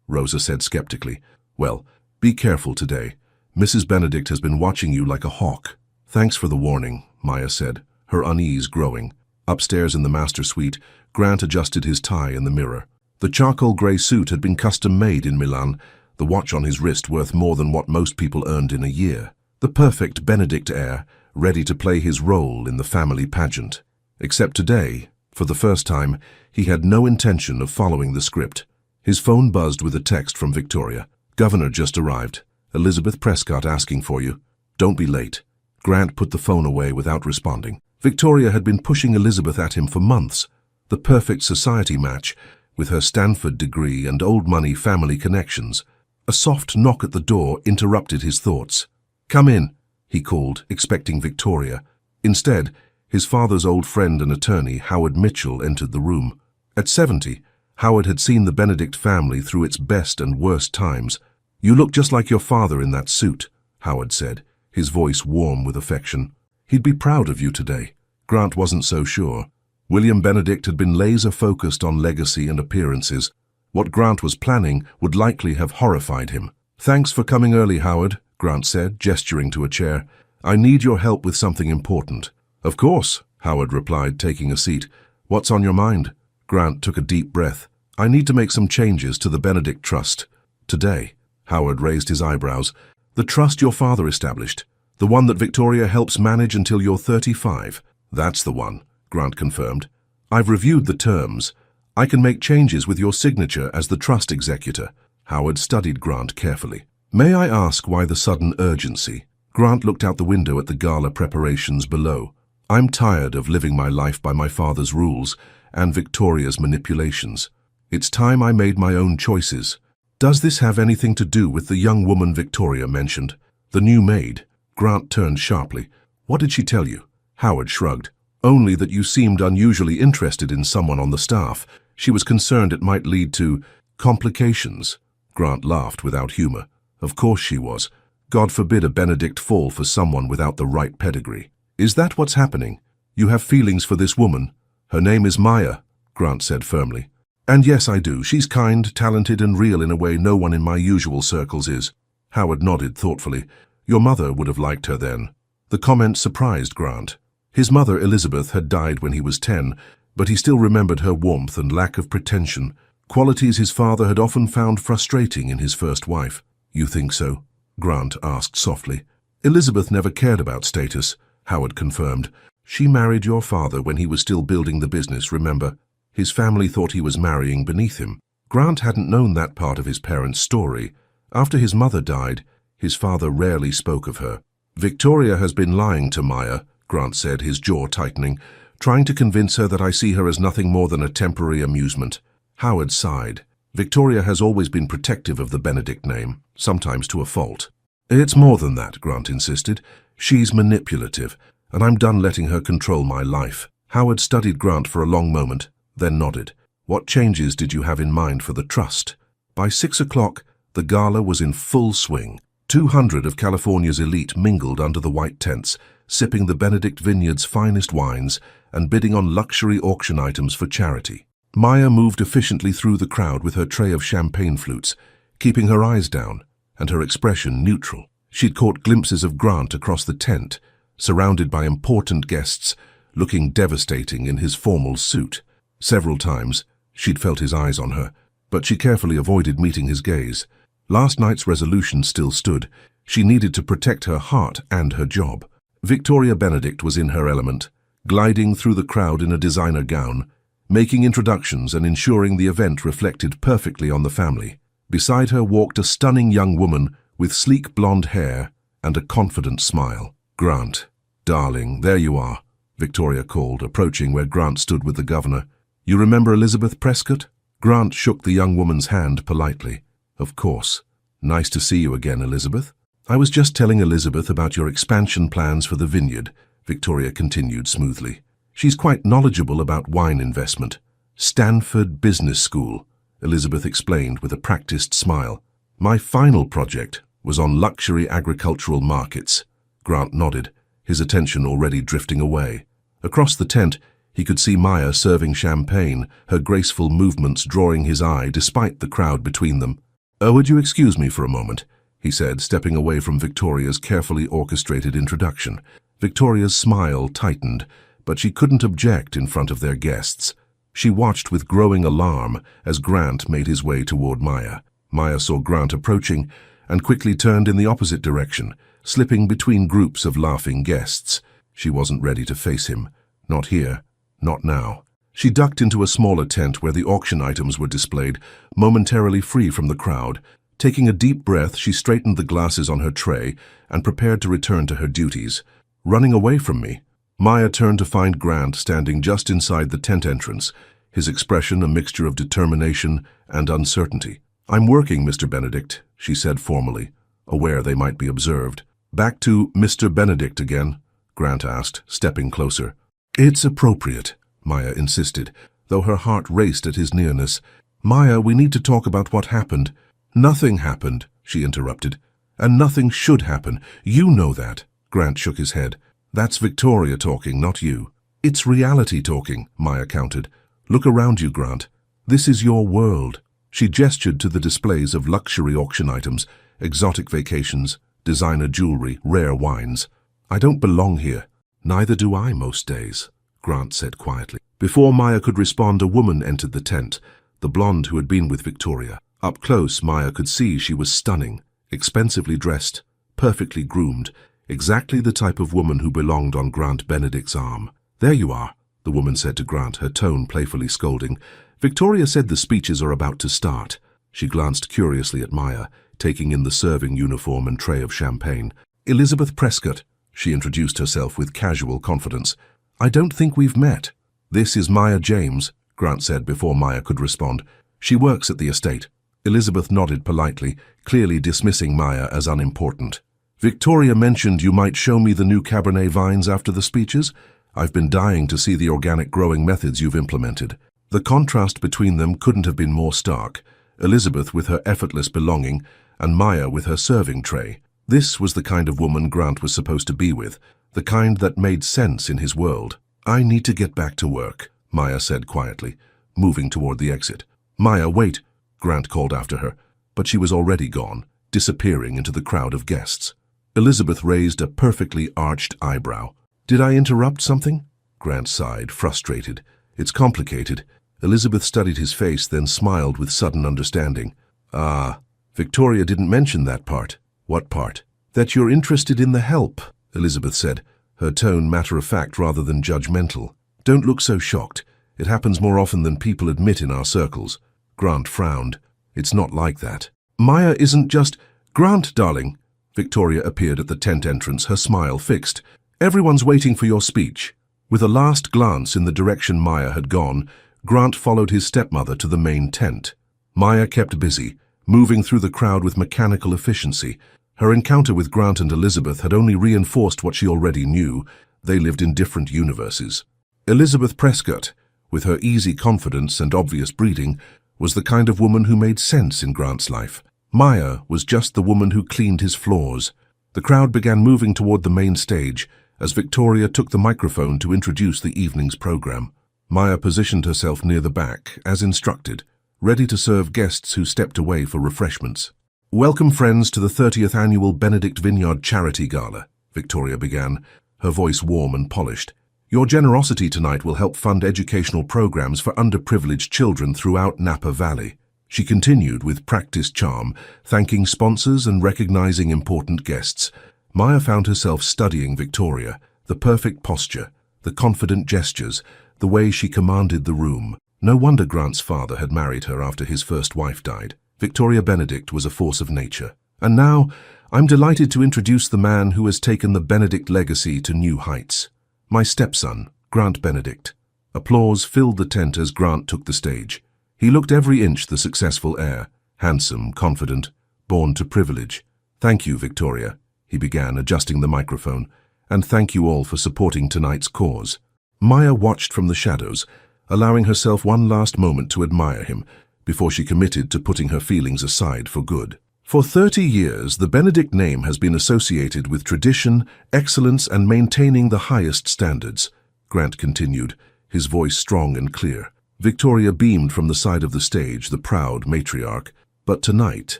Rosa said skeptically. Well, be careful today. Mrs. Benedict has been watching you like a hawk. Thanks for the warning, Maya said, her unease growing. Upstairs in the master suite, Grant adjusted his tie in the mirror. The charcoal grey suit had been custom-made in Milan, the watch on his wrist worth more than what most people earned in a year. The perfect Benedict heir, ready to play his role in the family pageant. Except today, for the first time, he had no intention of following the script. His phone buzzed with a text from Victoria. Governor just arrived. Elizabeth Prescott asking for you. Don't be late. Grant put the phone away without responding. Victoria had been pushing Elizabeth at him for months. The perfect society match, with her Stanford degree and old money family connections. A soft knock at the door interrupted his thoughts. Come in, he called, expecting Victoria. Instead, his father's old friend and attorney, Howard Mitchell, entered the room. At 70, Howard had seen the Benedict family through its best and worst times. You look just like your father in that suit, Howard said, his voice warm with affection. He'd be proud of you today. Grant wasn't so sure. William Benedict had been laser-focused on legacy and appearances. What Grant was planning would likely have horrified him. Thanks for coming early, Howard, Grant said, gesturing to a chair. I need your help with something important. Of course, Howard replied, taking a seat. What's on your mind? Grant took a deep breath. I need to make some changes to the Benedict Trust. Today, Howard raised his eyebrows. The trust your father established. The one that Victoria helps manage until you're 35. That's the one, Grant confirmed. I've reviewed the terms. I can make changes with your signature as the trust executor. Howard studied Grant carefully. May I ask why the sudden urgency? Grant looked out the window at the gala preparations below. I'm tired of living my life by my father's rules and Victoria's manipulations. It's time I made my own choices. Does this have anything to do with the young woman Victoria mentioned? The new maid? Grant turned sharply. What did she tell you? Howard shrugged. Only that you seemed unusually interested in someone on the staff. She was concerned it might lead to complications. Grant laughed without humor. Of course she was. God forbid a Benedict fall for someone without the right pedigree. Is that what's happening? You have feelings for this woman? Her name is Maya, Grant said firmly. And yes, I do. She's kind, talented, and real in a way no one in my usual circles is. Howard nodded thoughtfully. Your mother would have liked her then. The comment surprised Grant. His mother, Elizabeth, had died when he was 10, but he still remembered her warmth and lack of pretension, qualities his father had often found frustrating in his first wife. You think so? Grant asked softly. Elizabeth never cared about status, Howard confirmed. She married your father when he was still building the business, remember? His family thought he was marrying beneath him. Grant hadn't known that part of his parents' story. After his mother died, his father rarely spoke of her. Victoria has been lying to Maya, Grant said, his jaw tightening, trying to convince her that I see her as nothing more than a temporary amusement. Howard sighed. Victoria has always been protective of the Benedict name, sometimes to a fault. It's more than that, Grant insisted. She's manipulative, and I'm done letting her control my life. Howard studied Grant for a long moment, then nodded. What changes did you have in mind for the trust? By 6 o'clock, the gala was in full swing. 200 of California's elite mingled under the white tents, sipping the Benedict Vineyard's finest wines and bidding on luxury auction items for charity. Maya moved efficiently through the crowd with her tray of champagne flutes, keeping her eyes down and her expression neutral. She'd caught glimpses of Grant across the tent, surrounded by important guests, looking devastating in his formal suit. Several times, she'd felt his eyes on her, but she carefully avoided meeting his gaze. Last night's resolution still stood. She needed to protect her heart and her job. Victoria Benedict was in her element, gliding through the crowd in a designer gown, making introductions and ensuring the event reflected perfectly on the family. Beside her walked a stunning young woman with sleek blonde hair and a confident smile. Grant, darling, there you are, Victoria called, approaching where Grant stood with the governor. You remember Elizabeth Prescott? Grant shook the young woman's hand politely. Of course. Nice to see you again, Elizabeth. I was just telling Elizabeth about your expansion plans for the vineyard, Victoria continued smoothly. She's quite knowledgeable about wine investment. Stanford Business School, Elizabeth explained with a practiced smile. My final project was on luxury agricultural markets. Grant nodded, his attention already drifting away. Across the tent, He could see Maya serving champagne, her graceful movements drawing his eye despite the crowd between them. Would you excuse me for a moment?" he said, stepping away from Victoria's carefully orchestrated introduction. Victoria's smile tightened, but she couldn't object in front of their guests. She watched with growing alarm as Grant made his way toward Maya. Maya saw Grant approaching and quickly turned in the opposite direction, slipping between groups of laughing guests. She wasn't ready to face him. Not here. Not now. She ducked into a smaller tent where the auction items were displayed, momentarily free from the crowd. Taking a deep breath, she straightened the glasses on her tray and prepared to return to her duties. "Running away from me?" Maya turned to find Grant standing just inside the tent entrance, his expression a mixture of determination and uncertainty. "I'm working, Mr. Benedict," she said formally, aware they might be observed. "Back to Mr. Benedict again?" Grant asked, stepping closer. "It's appropriate," Maya insisted, though her heart raced at his nearness. "Maya, we need to talk about what happened." "Nothing happened," she interrupted. "And nothing should happen. You know that." Grant shook his head. "That's Victoria talking, not you." "It's reality talking," Maya countered. "Look around you, Grant. This is your world." She gestured to the displays of luxury auction items, exotic vacations, designer jewelry, rare wines. "I don't belong here." "Neither do I most days," Grant said quietly. Before Maya could respond, a woman entered the tent, the blonde who had been with Victoria. Up close, Maya could see she was stunning, expensively dressed, perfectly groomed, exactly the type of woman who belonged on Grant Benedict's arm. "There you are," the woman said to Grant, her tone playfully scolding. "Victoria said the speeches are about to start." She glanced curiously at Maya, taking in the serving uniform and tray of champagne. "Elizabeth Prescott," she introduced herself with casual confidence. "I don't think we've met." "This is Maya James," Grant said before Maya could respond. "She works at the estate." Elizabeth nodded politely, clearly dismissing Maya as unimportant. "Victoria mentioned you might show me the new Cabernet vines after the speeches. I've been dying to see the organic growing methods you've implemented." The contrast between them couldn't have been more stark. Elizabeth with her effortless belonging, and Maya with her serving tray. This was the kind of woman Grant was supposed to be with, the kind that made sense in his world. "I need to get back to work," Maya said quietly, moving toward the exit. "Maya, wait," Grant called after her, but she was already gone, disappearing into the crowd of guests. Elizabeth raised a perfectly arched eyebrow. "Did I interrupt something?" Grant sighed, frustrated. "It's complicated." Elizabeth studied his face, then smiled with sudden understanding. "Ah, Victoria didn't mention that part." "What part?" "That you're interested in the help," Elizabeth said, her tone matter-of-fact rather than judgmental. "Don't look so shocked. It happens more often than people admit in our circles." Grant frowned. "It's not like that." "Maya isn't just—" "Grant, darling." Victoria appeared at the tent entrance, her smile fixed. "Everyone's waiting for your speech." With a last glance in the direction Maya had gone, Grant followed his stepmother to the main tent. Maya kept busy, moving through the crowd with mechanical efficiency. Her encounter with Grant and Elizabeth had only reinforced what she already knew. They lived in different universes. Elizabeth Prescott, with her easy confidence and obvious breeding, was the kind of woman who made sense in Grant's life. Maya was just the woman who cleaned his floors. The crowd began moving toward the main stage as Victoria took the microphone to introduce the evening's program. Maya positioned herself near the back, as instructed, ready to serve guests who stepped away for refreshments. "Welcome, friends, to the 30th Annual Benedict Vineyard Charity Gala," Victoria began, her voice warm and polished. "Your generosity tonight will help fund educational programs for underprivileged children throughout Napa Valley." She continued with practiced charm, thanking sponsors and recognizing important guests. Maya found herself studying Victoria, the perfect posture, the confident gestures, the way she commanded the room. No wonder Grant's father had married her after his first wife died. Victoria Benedict was a force of nature. And now, I'm delighted to introduce the man who has taken the Benedict legacy to new heights. My stepson, Grant Benedict. Applause filled the tent as Grant took the stage. He looked every inch the successful heir, handsome, confident, born to privilege. "Thank you, Victoria," he began, adjusting the microphone, "and thank you all for supporting tonight's cause." Maya watched from the shadows, allowing herself one last moment to admire him, before she committed to putting her feelings aside for good. For 30 years, the Benedict name has been associated with tradition, excellence, and maintaining the highest standards, Grant continued, his voice strong and clear. Victoria beamed from the side of the stage, the proud matriarch. "But tonight,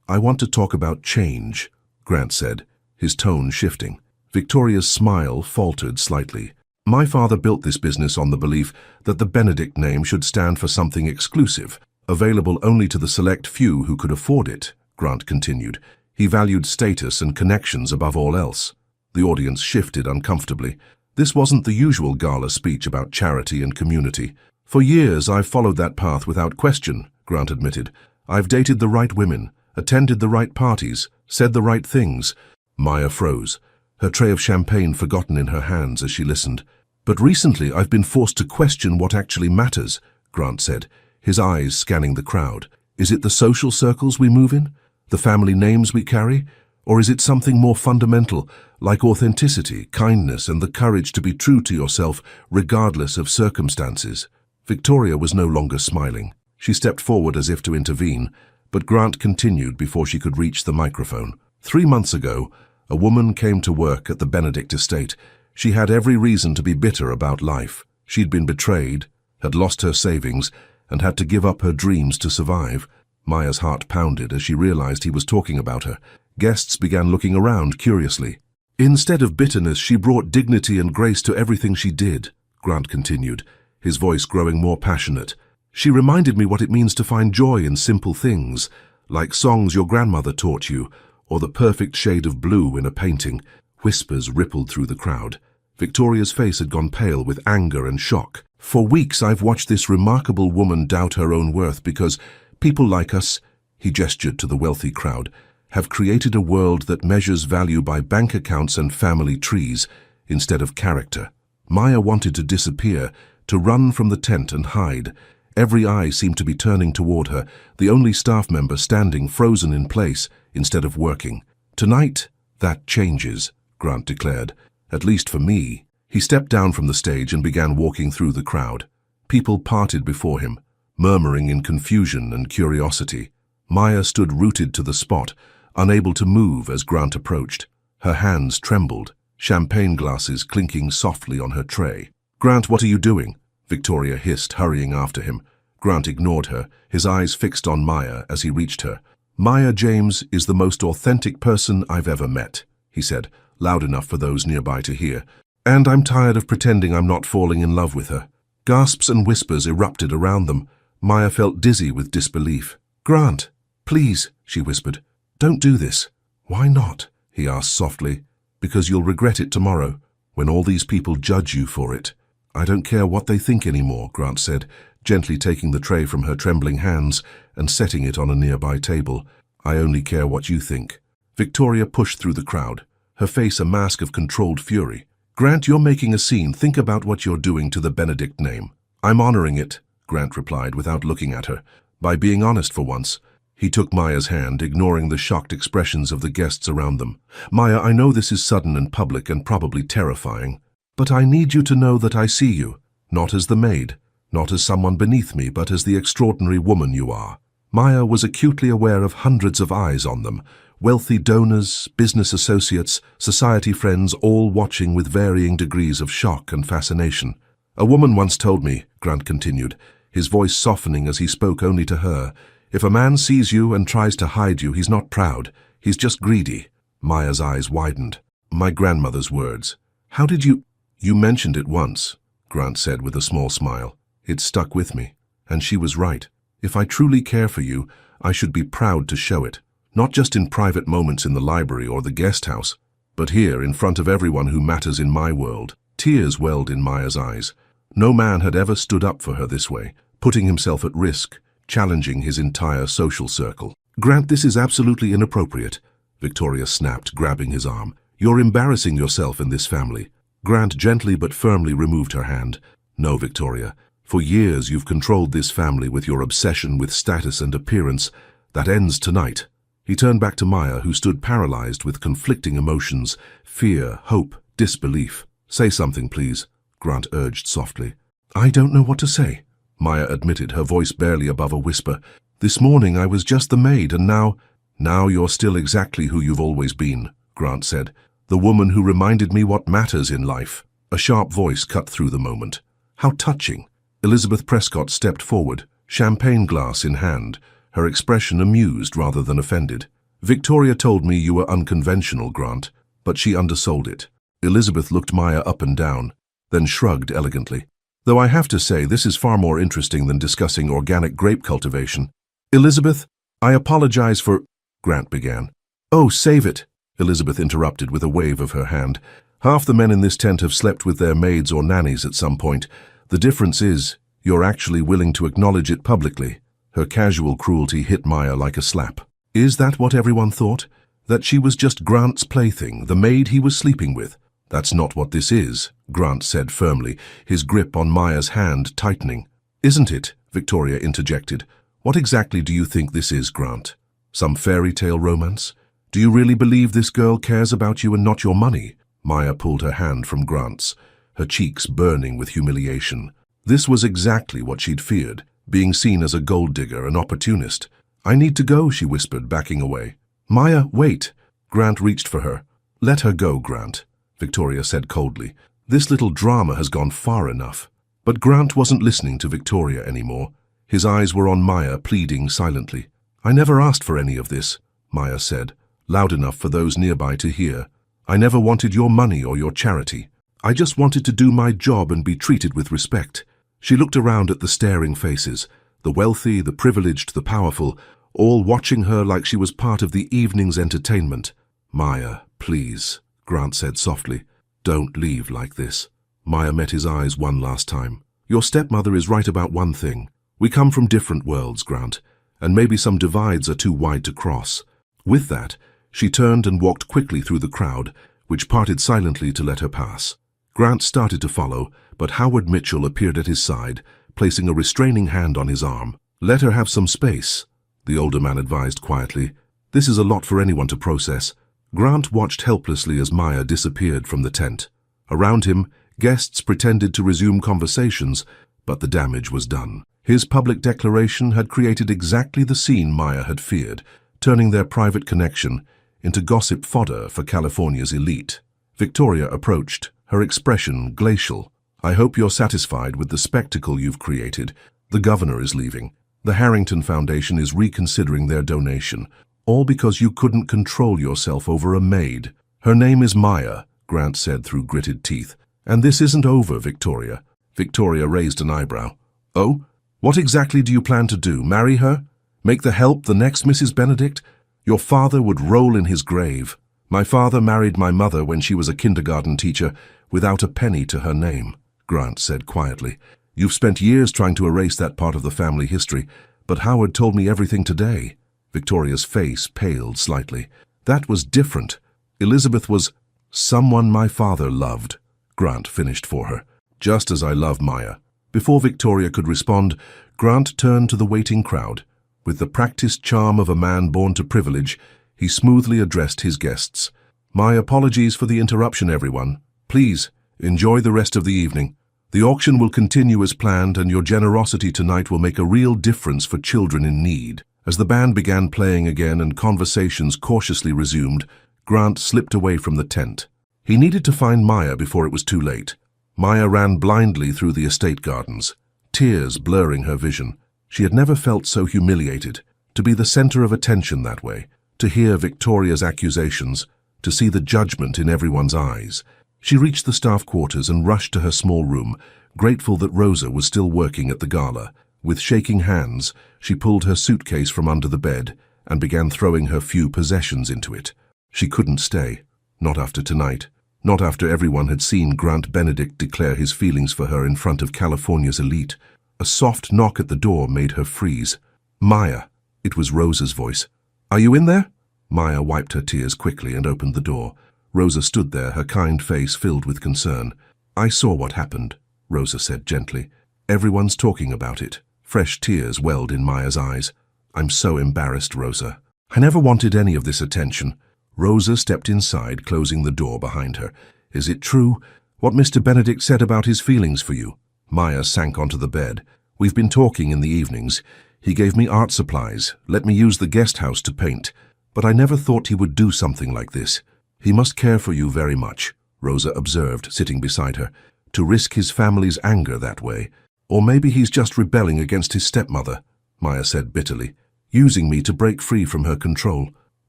I want to talk about change," Grant said, his tone shifting. Victoria's smile faltered slightly. "My father built this business on the belief that the Benedict name should stand for something exclusive, available only to the select few who could afford it," Grant continued. "He valued status and connections above all else." The audience shifted uncomfortably. This wasn't the usual gala speech about charity and community. "For years I've followed that path without question," Grant admitted. "I've dated the right women, attended the right parties, said the right things." Maya froze, her tray of champagne forgotten in her hands as she listened. "But recently I've been forced to question what actually matters," Grant said, his eyes scanning the crowd. "Is it the social circles we move in? The family names we carry? Or is it something more fundamental, like authenticity, kindness, and the courage to be true to yourself regardless of circumstances?" Victoria was no longer smiling. She stepped forward as if to intervene, but Grant continued before she could reach the microphone. 3 months ago, a woman came to work at the Benedict estate. She had every reason to be bitter about life. She'd been betrayed, had lost her savings, and had to give up her dreams to survive. Maya's heart pounded as she realized he was talking about her. Guests began looking around curiously. "Instead of bitterness, she brought dignity and grace to everything she did," Grant continued, his voice growing more passionate. "She reminded me what it means to find joy in simple things, like songs your grandmother taught you, or the perfect shade of blue in a painting." Whispers rippled through the crowd. Victoria's face had gone pale with anger and shock. "For weeks I've watched this remarkable woman doubt her own worth because people like us," he gestured to the wealthy crowd, "have created a world that measures value by bank accounts and family trees instead of character." Maya wanted to disappear, to run from the tent and hide. Every eye seemed to be turning toward her, the only staff member standing frozen in place instead of working. "Tonight, that changes," Grant declared, "at least for me." He stepped down from the stage and began walking through the crowd. People parted before him, murmuring in confusion and curiosity. Maya stood rooted to the spot, unable to move as Grant approached. Her hands trembled, champagne glasses clinking softly on her tray. "Grant, what are you doing?" Victoria hissed, hurrying after him. Grant ignored her, his eyes fixed on Maya as he reached her. "Maya James is the most authentic person I've ever met," he said, loud enough for those nearby to hear. "And I'm tired of pretending I'm not falling in love with her." Gasps and whispers erupted around them. Maya felt dizzy with disbelief. "Grant, please," she whispered, "don't do this." "Why not?" he asked softly. "Because you'll regret it tomorrow, when all these people judge you for it." "I don't care what they think anymore," Grant said, gently taking the tray from her trembling hands and setting it on a nearby table. "I only care what you think." Victoria pushed through the crowd, her face a mask of controlled fury. "Grant, you're making a scene. Think about what you're doing to the Benedict name." "I'm honoring it," Grant replied without looking at her, "by being honest for once." He took Maya's hand, ignoring the shocked expressions of the guests around them. "Maya, I know this is sudden and public and probably terrifying, but I need you to know that I see you, not as the maid, not as someone beneath me, but as the extraordinary woman you are." Maya was acutely aware of hundreds of eyes on them, wealthy donors, business associates, society friends, all watching with varying degrees of shock and fascination. "A woman once told me," Grant continued, his voice softening as he spoke only to her, "if a man sees you and tries to hide you, he's not proud, he's just greedy." Maya's eyes widened. "My grandmother's words. How did you—" "You mentioned it once," Grant said with a small smile. "It stuck with me, and she was right. If I truly care for you, I should be proud to show it, not just in private moments in the library or the guest house, but here in front of everyone who matters in my world." Tears welled in Maya's eyes. No man had ever stood up for her this way, putting himself at risk, challenging his entire social circle. "Grant, this is absolutely inappropriate," Victoria snapped, grabbing his arm. "You're embarrassing yourself in this family." Grant gently but firmly removed her hand. "No, Victoria. For years you've controlled this family with your obsession with status and appearance. That ends tonight." He turned back to Maya, who stood paralyzed with conflicting emotions, fear, hope, disbelief. "Say something, please," Grant urged softly. "I don't know what to say," Maya admitted, her voice barely above a whisper. "This morning I was just the maid, and now—" "Now you're still exactly who you've always been," Grant said. "The woman who reminded me what matters in life." A sharp voice cut through the moment. How touching. Elizabeth Prescott stepped forward, champagne glass in hand, her expression amused rather than offended. Victoria told me you were unconventional, Grant, but she undersold it. Elizabeth looked Maya up and down, then shrugged elegantly. Though I have to say this is far more interesting than discussing organic grape cultivation. Elizabeth, I apologize for... Grant began. Oh, save it, Elizabeth interrupted with a wave of her hand. Half the men in this tent have slept with their maids or nannies at some point. The difference is, you're actually willing to acknowledge it publicly. Her casual cruelty hit Maya like a slap. Is that what everyone thought? That she was just Grant's plaything, the maid he was sleeping with? That's not what this is, Grant said firmly, his grip on Maya's hand tightening. Isn't it? Victoria interjected. What exactly do you think this is, Grant? Some fairy tale romance? Do you really believe this girl cares about you and not your money? Maya pulled her hand from Grant's, her cheeks burning with humiliation. This was exactly what she'd feared, being seen as a gold digger, an opportunist. I need to go, she whispered, backing away. Maya, wait. Grant reached for her. Let her go, Grant, Victoria said coldly. This little drama has gone far enough. But Grant wasn't listening to Victoria anymore. His eyes were on Maya, pleading silently. I never asked for any of this, Maya said, loud enough for those nearby to hear. I never wanted your money or your charity. I just wanted to do my job and be treated with respect. She looked around at the staring faces, the wealthy, the privileged, the powerful, all watching her like she was part of the evening's entertainment. Maya, please, Grant said softly. Don't leave like this. Maya met his eyes one last time. Your stepmother is right about one thing. We come from different worlds, Grant, and maybe some divides are too wide to cross. With that, she turned and walked quickly through the crowd, which parted silently to let her pass. Grant started to follow, but Howard Mitchell appeared at his side, placing a restraining hand on his arm. Let her have some space, the older man advised quietly. This is a lot for anyone to process. Grant watched helplessly as Maya disappeared from the tent. Around him, guests pretended to resume conversations, but the damage was done. His public declaration had created exactly the scene Maya had feared, turning their private connection into gossip fodder for California's elite. Victoria approached, her expression glacial. I hope you're satisfied with the spectacle you've created. The governor is leaving. The Harrington Foundation is reconsidering their donation, all because you couldn't control yourself over a maid. Her name is Maya, Grant said through gritted teeth. And this isn't over, Victoria. Victoria raised an eyebrow. Oh? What exactly do you plan to do? Marry her? Make the help the next Mrs. Benedict? Your father would roll in his grave. My father married my mother when she was a kindergarten teacher, without a penny to her name, Grant said quietly. You've spent years trying to erase that part of the family history, but Howard told me everything today. Victoria's face paled slightly. That was different. Elizabeth was someone my father loved, Grant finished for her, just as I love Maya. Before Victoria could respond, Grant turned to the waiting crowd. With the practiced charm of a man born to privilege, he smoothly addressed his guests. My apologies for the interruption, everyone. Please, enjoy the rest of the evening. The auction will continue as planned, and your generosity tonight will make a real difference for children in need. As the band began playing again and conversations cautiously resumed, Grant slipped away from the tent. He needed to find Maya before it was too late. Maya ran blindly through the estate gardens, tears blurring her vision. She had never felt so humiliated, to be the center of attention that way, to hear Victoria's accusations, to see the judgment in everyone's eyes. She reached the staff quarters and rushed to her small room, grateful that Rosa was still working at the gala. With shaking hands, she pulled her suitcase from under the bed and began throwing her few possessions into it. She couldn't stay, not after tonight, not after everyone had seen Grant Benedict declare his feelings for her in front of California's elite. A soft knock at the door made her freeze. Maya, it was Rosa's voice. Are you in there? Maya wiped her tears quickly and opened the door. Rosa stood there, her kind face filled with concern. I saw what happened, Rosa said gently. Everyone's talking about it. Fresh tears welled in Maya's eyes. I'm so embarrassed, Rosa. I never wanted any of this attention. Rosa stepped inside, closing the door behind her. Is it true, what Mr. Benedict said about his feelings for you? Maya sank onto the bed. We've been talking in the evenings. He gave me art supplies, let me use the guest house to paint. But I never thought he would do something like this. He must care for you very much, Rosa observed, sitting beside her. To risk his family's anger that way. Or maybe he's just rebelling against his stepmother, Maya said bitterly. Using me to break free from her control.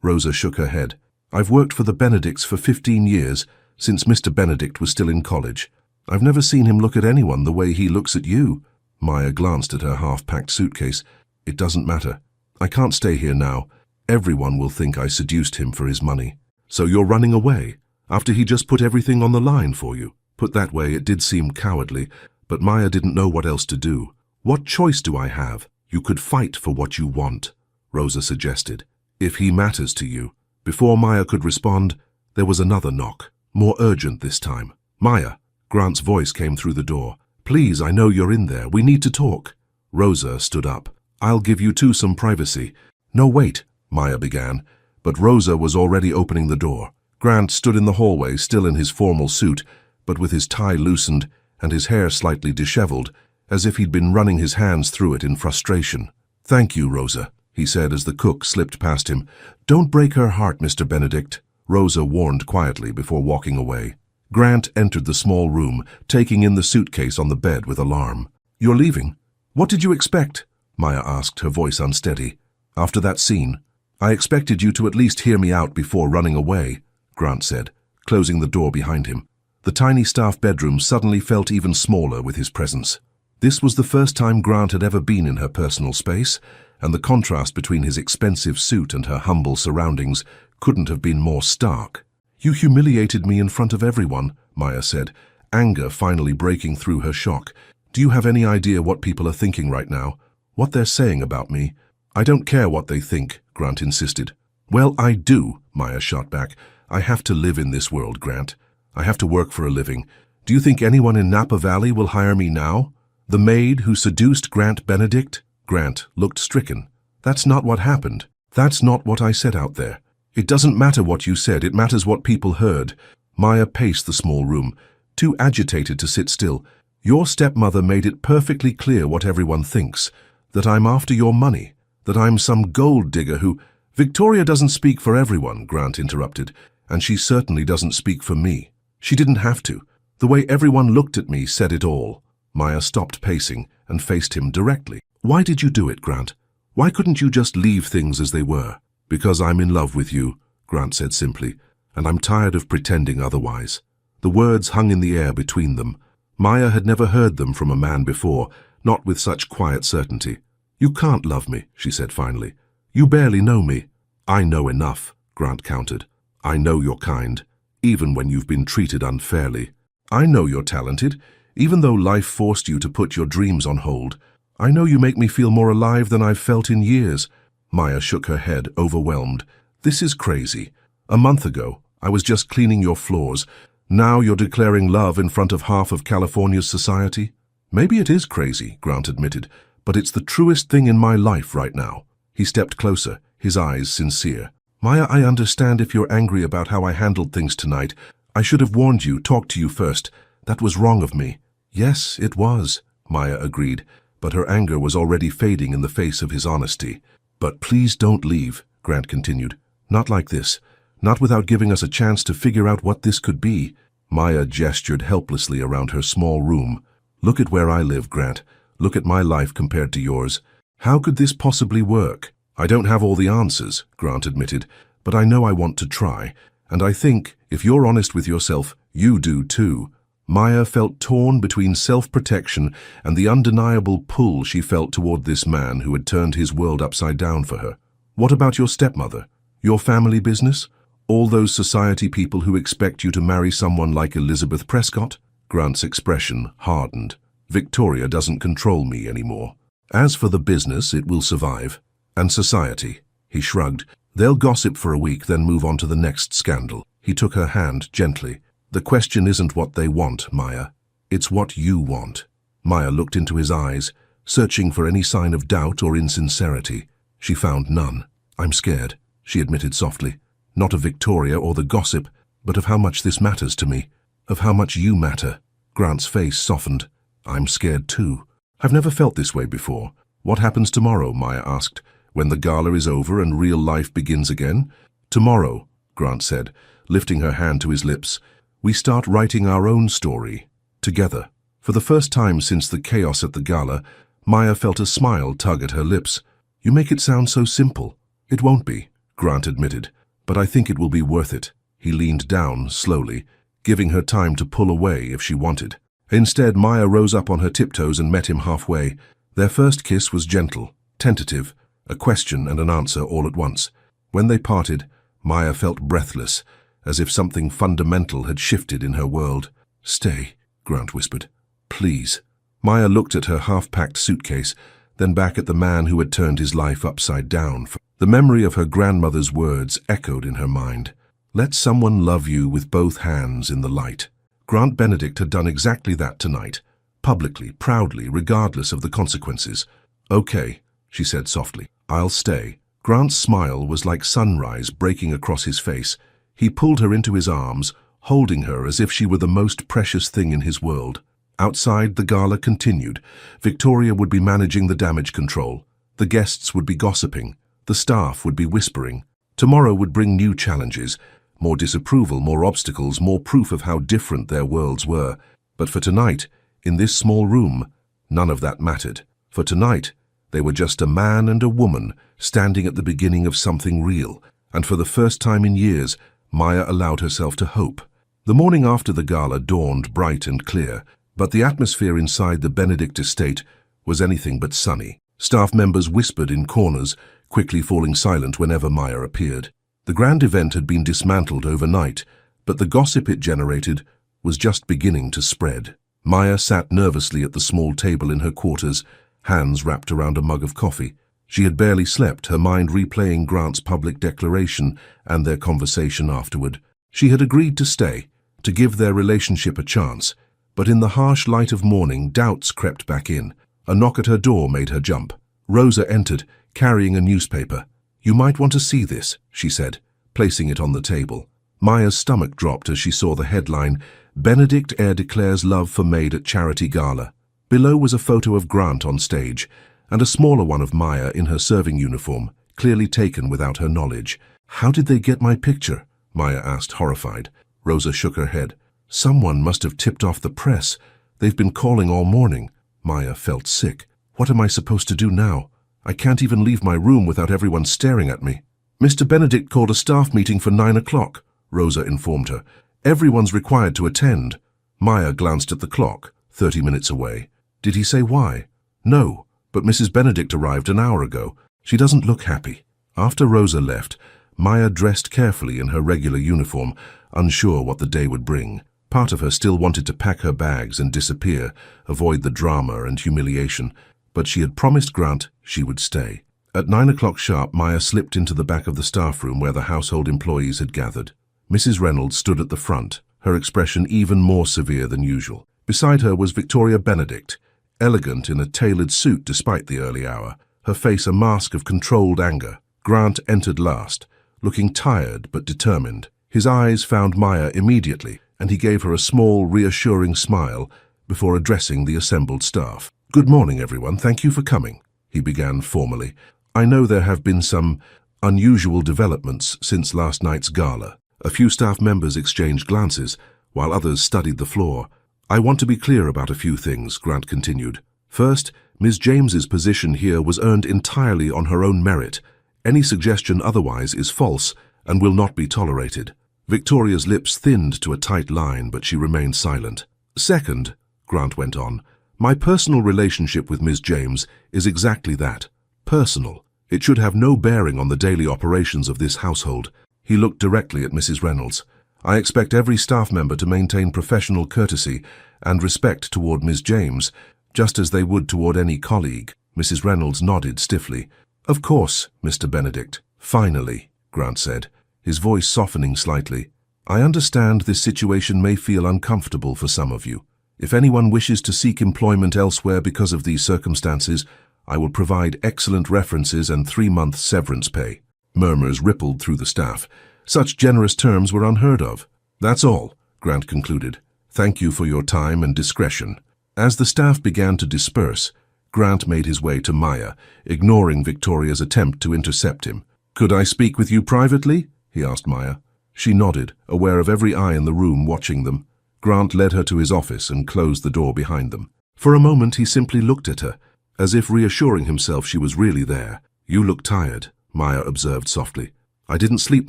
Rosa shook her head. I've worked for the Benedicts for 15 years, since Mr. Benedict was still in college. I've never seen him look at anyone the way he looks at you. Maya glanced at her half-packed suitcase. It doesn't matter. I can't stay here now. Everyone will think I seduced him for his money. So you're running away, after he just put everything on the line for you? Put that way, it did seem cowardly, but Maya didn't know what else to do. What choice do I have? You could fight for what you want, Rosa suggested. If he matters to you. Before Maya could respond, there was another knock, more urgent this time. Maya, Grant's voice came through the door. Please, I know you're in there. We need to talk. Rosa stood up. I'll give you two some privacy. No, wait, Maya began, but Rosa was already opening the door. Grant stood in the hallway, still in his formal suit, but with his tie loosened and his hair slightly disheveled, as if he'd been running his hands through it in frustration. Thank you, Rosa, he said as the cook slipped past him. Don't break her heart, Mr. Benedict, Rosa warned quietly before walking away. Grant entered the small room, taking in the suitcase on the bed with alarm. You're leaving? What did you expect? Maya asked, her voice unsteady. After that scene, I expected you to at least hear me out before running away, Grant said, closing the door behind him. The tiny staff bedroom suddenly felt even smaller with his presence. This was the first time Grant had ever been in her personal space, and the contrast between his expensive suit and her humble surroundings couldn't have been more stark. You humiliated me in front of everyone, Maya said, anger finally breaking through her shock. Do you have any idea what people are thinking right now? What they're saying about me? I don't care what they think, Grant insisted. Well, I do, Maya shot back. I have to live in this world, Grant. I have to work for a living. Do you think anyone in Napa Valley will hire me now? The maid who seduced Grant Benedict? Grant looked stricken. That's not what happened. That's not what I said out there. It doesn't matter what you said, it matters what people heard. Maya paced the small room, too agitated to sit still. Your stepmother made it perfectly clear what everyone thinks, that I'm after your money, that I'm some gold digger who— Victoria doesn't speak for everyone, Grant interrupted, and she certainly doesn't speak for me. She didn't have to. The way everyone looked at me said it all. Maya stopped pacing and faced him directly. Why did you do it, Grant? Why couldn't you just leave things as they were? Because I'm in love with you, Grant said simply, and I'm tired of pretending otherwise. The words hung in the air between them. Maya had never heard them from a man before, not with such quiet certainty. You can't love me, she said finally. You barely know me. I know enough, Grant countered. I know you're kind, even when you've been treated unfairly. I know you're talented, even though life forced you to put your dreams on hold. I know you make me feel more alive than I've felt in years. Maya shook her head, overwhelmed. This is crazy. A month ago, I was just cleaning your floors. Now you're declaring love in front of half of California's society? Maybe it is crazy, Grant admitted, but it's the truest thing in my life right now. He stepped closer, his eyes sincere. Maya, I understand if you're angry about how I handled things tonight. I should have warned you, talked to you first. That was wrong of me. Yes, it was, Maya agreed, but her anger was already fading in the face of his honesty. But please don't leave, Grant continued. Not like this. Not without giving us a chance to figure out what this could be. Maya gestured helplessly around her small room. Look at where I live, Grant. Look at my life compared to yours. How could this possibly work? I don't have all the answers, Grant admitted, but I know I want to try. And I think, if you're honest with yourself, you do too. Maya felt torn between self-protection and the undeniable pull she felt toward this man who had turned his world upside down for her. What about your stepmother? Your family business? All those society people who expect you to marry someone like Elizabeth Prescott? Grant's expression hardened. Victoria doesn't control me anymore. As for the business, it will survive. And society, he shrugged. They'll gossip for a week, then move on to the next scandal. He took her hand gently. The question isn't what they want, Maya. It's what you want. Maya looked into his eyes, searching for any sign of doubt or insincerity. She found none. I'm scared, she admitted softly. Not of Victoria or the gossip, but of how much this matters to me. Of how much you matter. Grant's face softened. I'm scared too. I've never felt this way before. What happens tomorrow, Maya asked, when the gala is over and real life begins again? Tomorrow, Grant said, lifting her hand to his lips, we start writing our own story. together. For the first time since the chaos at the gala, Maya felt a smile tug at her lips. "You make it sound so simple." "It won't be," Grant admitted, "but I think it will be worth it." He leaned down, slowly, giving her time to pull away if she wanted. Instead, Maya rose up on her tiptoes and met him halfway. Their first kiss was gentle, tentative, a question and an answer all at once. When they parted, Maya felt breathless, as if something fundamental had shifted in her world. "Stay," Grant whispered. "Please." Maya looked at her half-packed suitcase, then back at the man who had turned his life upside down. The memory of her grandmother's words echoed in her mind. "Let someone love you with both hands in the light." Grant Benedict had done exactly that tonight, publicly, proudly, regardless of the consequences. "Okay," she said softly, "I'll stay." Grant's smile was like sunrise breaking across his face. He pulled her into his arms, holding her as if she were the most precious thing in his world. Outside, the gala continued. Victoria would be managing the damage control. The guests would be gossiping. The staff would be whispering. Tomorrow would bring new challenges, more disapproval, more obstacles, more proof of how different their worlds were. But for tonight, in this small room, none of that mattered. For tonight, they were just a man and a woman standing at the beginning of something real, and for the first time in years, Maya allowed herself to hope. The morning after the gala dawned bright and clear, but the atmosphere inside the Benedict estate was anything but sunny. Staff members whispered in corners, quickly falling silent whenever Maya appeared. The grand event had been dismantled overnight, but the gossip it generated was just beginning to spread. Maya sat nervously at the small table in her quarters, hands wrapped around a mug of coffee. She had barely slept, her mind replaying Grant's public declaration and their conversation afterward. She had agreed to stay, to give their relationship a chance, but in the harsh light of morning, doubts crept back in. A knock at her door made her jump. Rosa entered, carrying a newspaper. "You might want to see this," she said, placing it on the table. Maya's stomach dropped as she saw the headline, "Benedict Heir declares love for maid at charity gala." Below was a photo of Grant on stage, and a smaller one of Maya in her serving uniform, clearly taken without her knowledge. "How did they get my picture?" Maya asked, horrified. Rosa shook her head. "Someone must have tipped off the press. They've been calling all morning." Maya felt sick. "What am I supposed to do now? I can't even leave my room without everyone staring at me." "Mr. Benedict called a staff meeting for 9 o'clock, Rosa informed her. "Everyone's required to attend." Maya glanced at the clock, 30 minutes away. "Did he say why?" "No, but Mrs. Benedict arrived an hour ago. She doesn't look happy." After Rosa left, Maya dressed carefully in her regular uniform, unsure what the day would bring. Part of her still wanted to pack her bags and disappear, avoid the drama and humiliation, but she had promised Grant she would stay. At 9 o'clock sharp, Maya slipped into the back of the staff room where the household employees had gathered. Mrs. Reynolds stood at the front, her expression even more severe than usual. Beside her was Victoria Benedict, elegant in a tailored suit despite the early hour, her face a mask of controlled anger. Grant entered last, looking tired but determined. His eyes found Maya immediately, and he gave her a small, reassuring smile before addressing the assembled staff. "Good morning, everyone. Thank you for coming," he began formally. "I know there have been some unusual developments since last night's gala." A few staff members exchanged glances, while others studied the floor. "I want to be clear about a few things," Grant continued. "First, Ms. James's position here was earned entirely on her own merit. Any suggestion otherwise is false and will not be tolerated." Victoria's lips thinned to a tight line, but she remained silent. "Second," Grant went on, "my personal relationship with Ms. James is exactly that, personal. It should have no bearing on the daily operations of this household." He looked directly at Mrs. Reynolds. "I expect every staff member to maintain professional courtesy and respect toward Ms. James, just as they would toward any colleague." Mrs. Reynolds nodded stiffly. "Of course, Mr. Benedict." "Finally," Grant said, his voice softening slightly, "I understand this situation may feel uncomfortable for some of you. If anyone wishes to seek employment elsewhere because of these circumstances, I will provide excellent references and 3-month severance pay." Murmurs rippled through the staff. Such generous terms were unheard of. "That's all," Grant concluded. "Thank you for your time and discretion." As the staff began to disperse, Grant made his way to Maya, ignoring Victoria's attempt to intercept him. "Could I speak with you privately?" he asked Maya. She nodded, aware of every eye in the room watching them. Grant led her to his office and closed the door behind them. For a moment he simply looked at her, as if reassuring himself she was really there. "You look tired," Maya observed softly. "I didn't sleep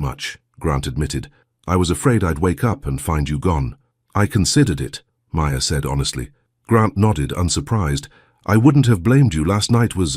much," Grant admitted. "I was afraid I'd wake up and find you gone." "I considered it," Maya said honestly. Grant nodded, unsurprised. "I wouldn't have blamed you. Last night was,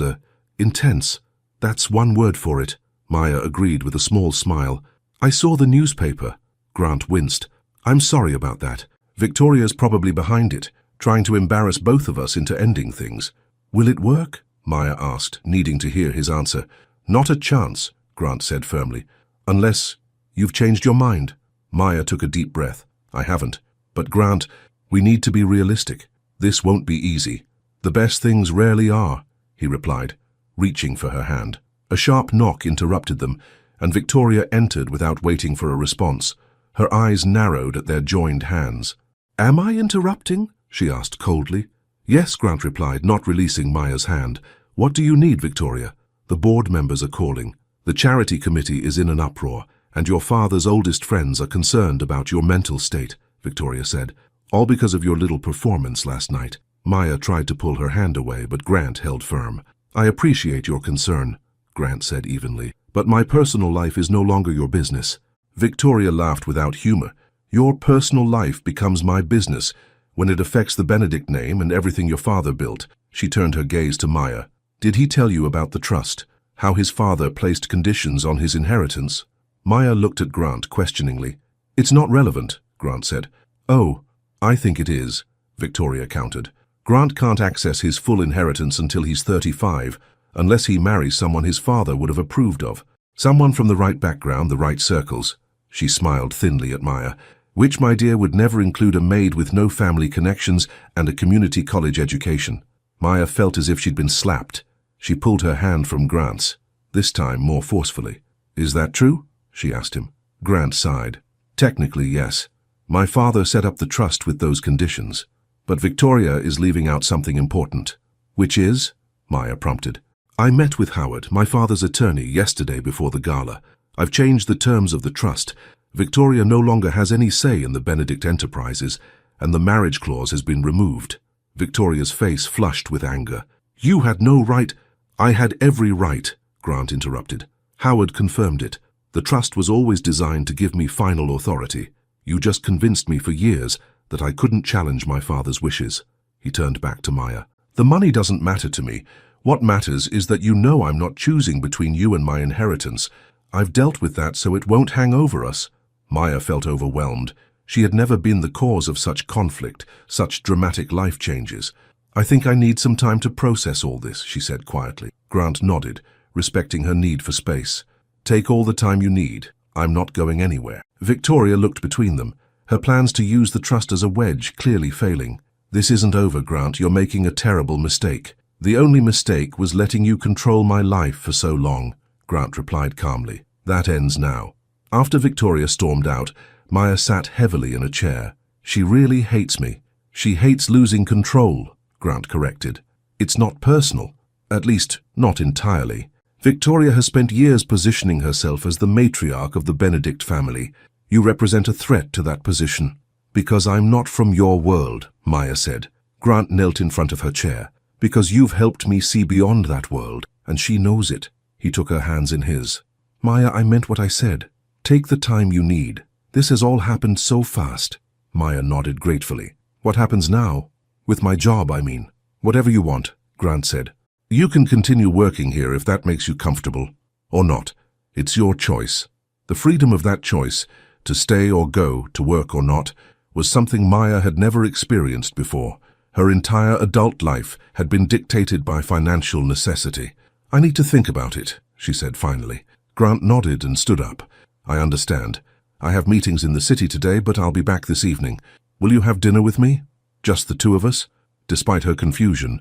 intense." "That's one word for it," Maya agreed with a small smile. "I saw the newspaper." Grant winced. "I'm sorry about that. Victoria's probably behind it, trying to embarrass both of us into ending things." "Will it work?" Maya asked, needing to hear his answer. "Not a chance," Grant said firmly. "Unless you've changed your mind." Maya took a deep breath. "I haven't. But Grant, we need to be realistic. This won't be easy." "The best things rarely are," he replied, reaching for her hand. A sharp knock interrupted them, and Victoria entered without waiting for a response. Her eyes narrowed at their joined hands. "Am I interrupting?" she asked coldly. "Yes," Grant replied, not releasing Maya's hand. "What do you need, Victoria?" "The board members are calling. The charity committee is in an uproar, and your father's oldest friends are concerned about your mental state," Victoria said. "All because of your little performance last night." Maya tried to pull her hand away, but Grant held firm. "I appreciate your concern," Grant said evenly, "but my personal life is no longer your business." Victoria laughed without humor. "Your personal life becomes my business when it affects the Benedict name and everything your father built." She turned her gaze to Maya. "Did he tell you about the trust? How his father placed conditions on his inheritance?" Maya looked at Grant questioningly. "It's not relevant," Grant said. "Oh, I think it is," Victoria countered. "Grant can't access his full inheritance until he's 35, unless he marries someone his father would have approved of. Someone from the right background, the right circles." She smiled thinly at Maya. "Which, my dear, would never include a maid with no family connections and a community college education." Maya felt as if she'd been slapped. She pulled her hand from Grant's, this time more forcefully. "Is that true?" she asked him. Grant sighed. "Technically, yes. My father set up the trust with those conditions. But Victoria is leaving out something important." "Which is?" Maya prompted. "I met with Howard, my father's attorney, yesterday before the gala. I've changed the terms of the trust. Victoria no longer has any say in the Benedict enterprises, and the marriage clause has been removed." Victoria's face flushed with anger. "You had no right—" "I had every right," Grant interrupted. "Howard confirmed it. The trust was always designed to give me final authority. You just convinced me for years that I couldn't challenge my father's wishes." He turned back to Maya. "The money doesn't matter to me. What matters is that you know I'm not choosing between you and my inheritance. I've dealt with that so it won't hang over us." Maya felt overwhelmed. She had never been the cause of such conflict, such dramatic life changes. "I think I need some time to process all this," she said quietly. Grant nodded, respecting her need for space. "Take all the time you need. I'm not going anywhere." Victoria looked between them, her plans to use the trust as a wedge clearly failing. "This isn't over, Grant. You're making a terrible mistake." "The only mistake was letting you control my life for so long," Grant replied calmly. "That ends now." After Victoria stormed out, Maya sat heavily in a chair. "She really hates me." "She hates losing control," Grant corrected. "It's not personal. At least, not entirely. Victoria has spent years positioning herself as the matriarch of the Benedict family. You represent a threat to that position." "Because I'm not from your world," Maya said. Grant knelt in front of her chair. "Because you've helped me see beyond that world, and she knows it." He took her hands in his. "Maya, I meant what I said. Take the time you need. This has all happened so fast." Maya nodded gratefully. "What happens now? With my job, I mean." "Whatever you want," Grant said. "You can continue working here if that makes you comfortable. Or not. It's your choice." The freedom of that choice, to stay or go, to work or not, was something Maya had never experienced before. Her entire adult life had been dictated by financial necessity. "I need to think about it," she said finally. Grant nodded and stood up. "I understand. I have meetings in the city today, but I'll be back this evening. Will you have dinner with me? Just the two of us?" Despite her confusion,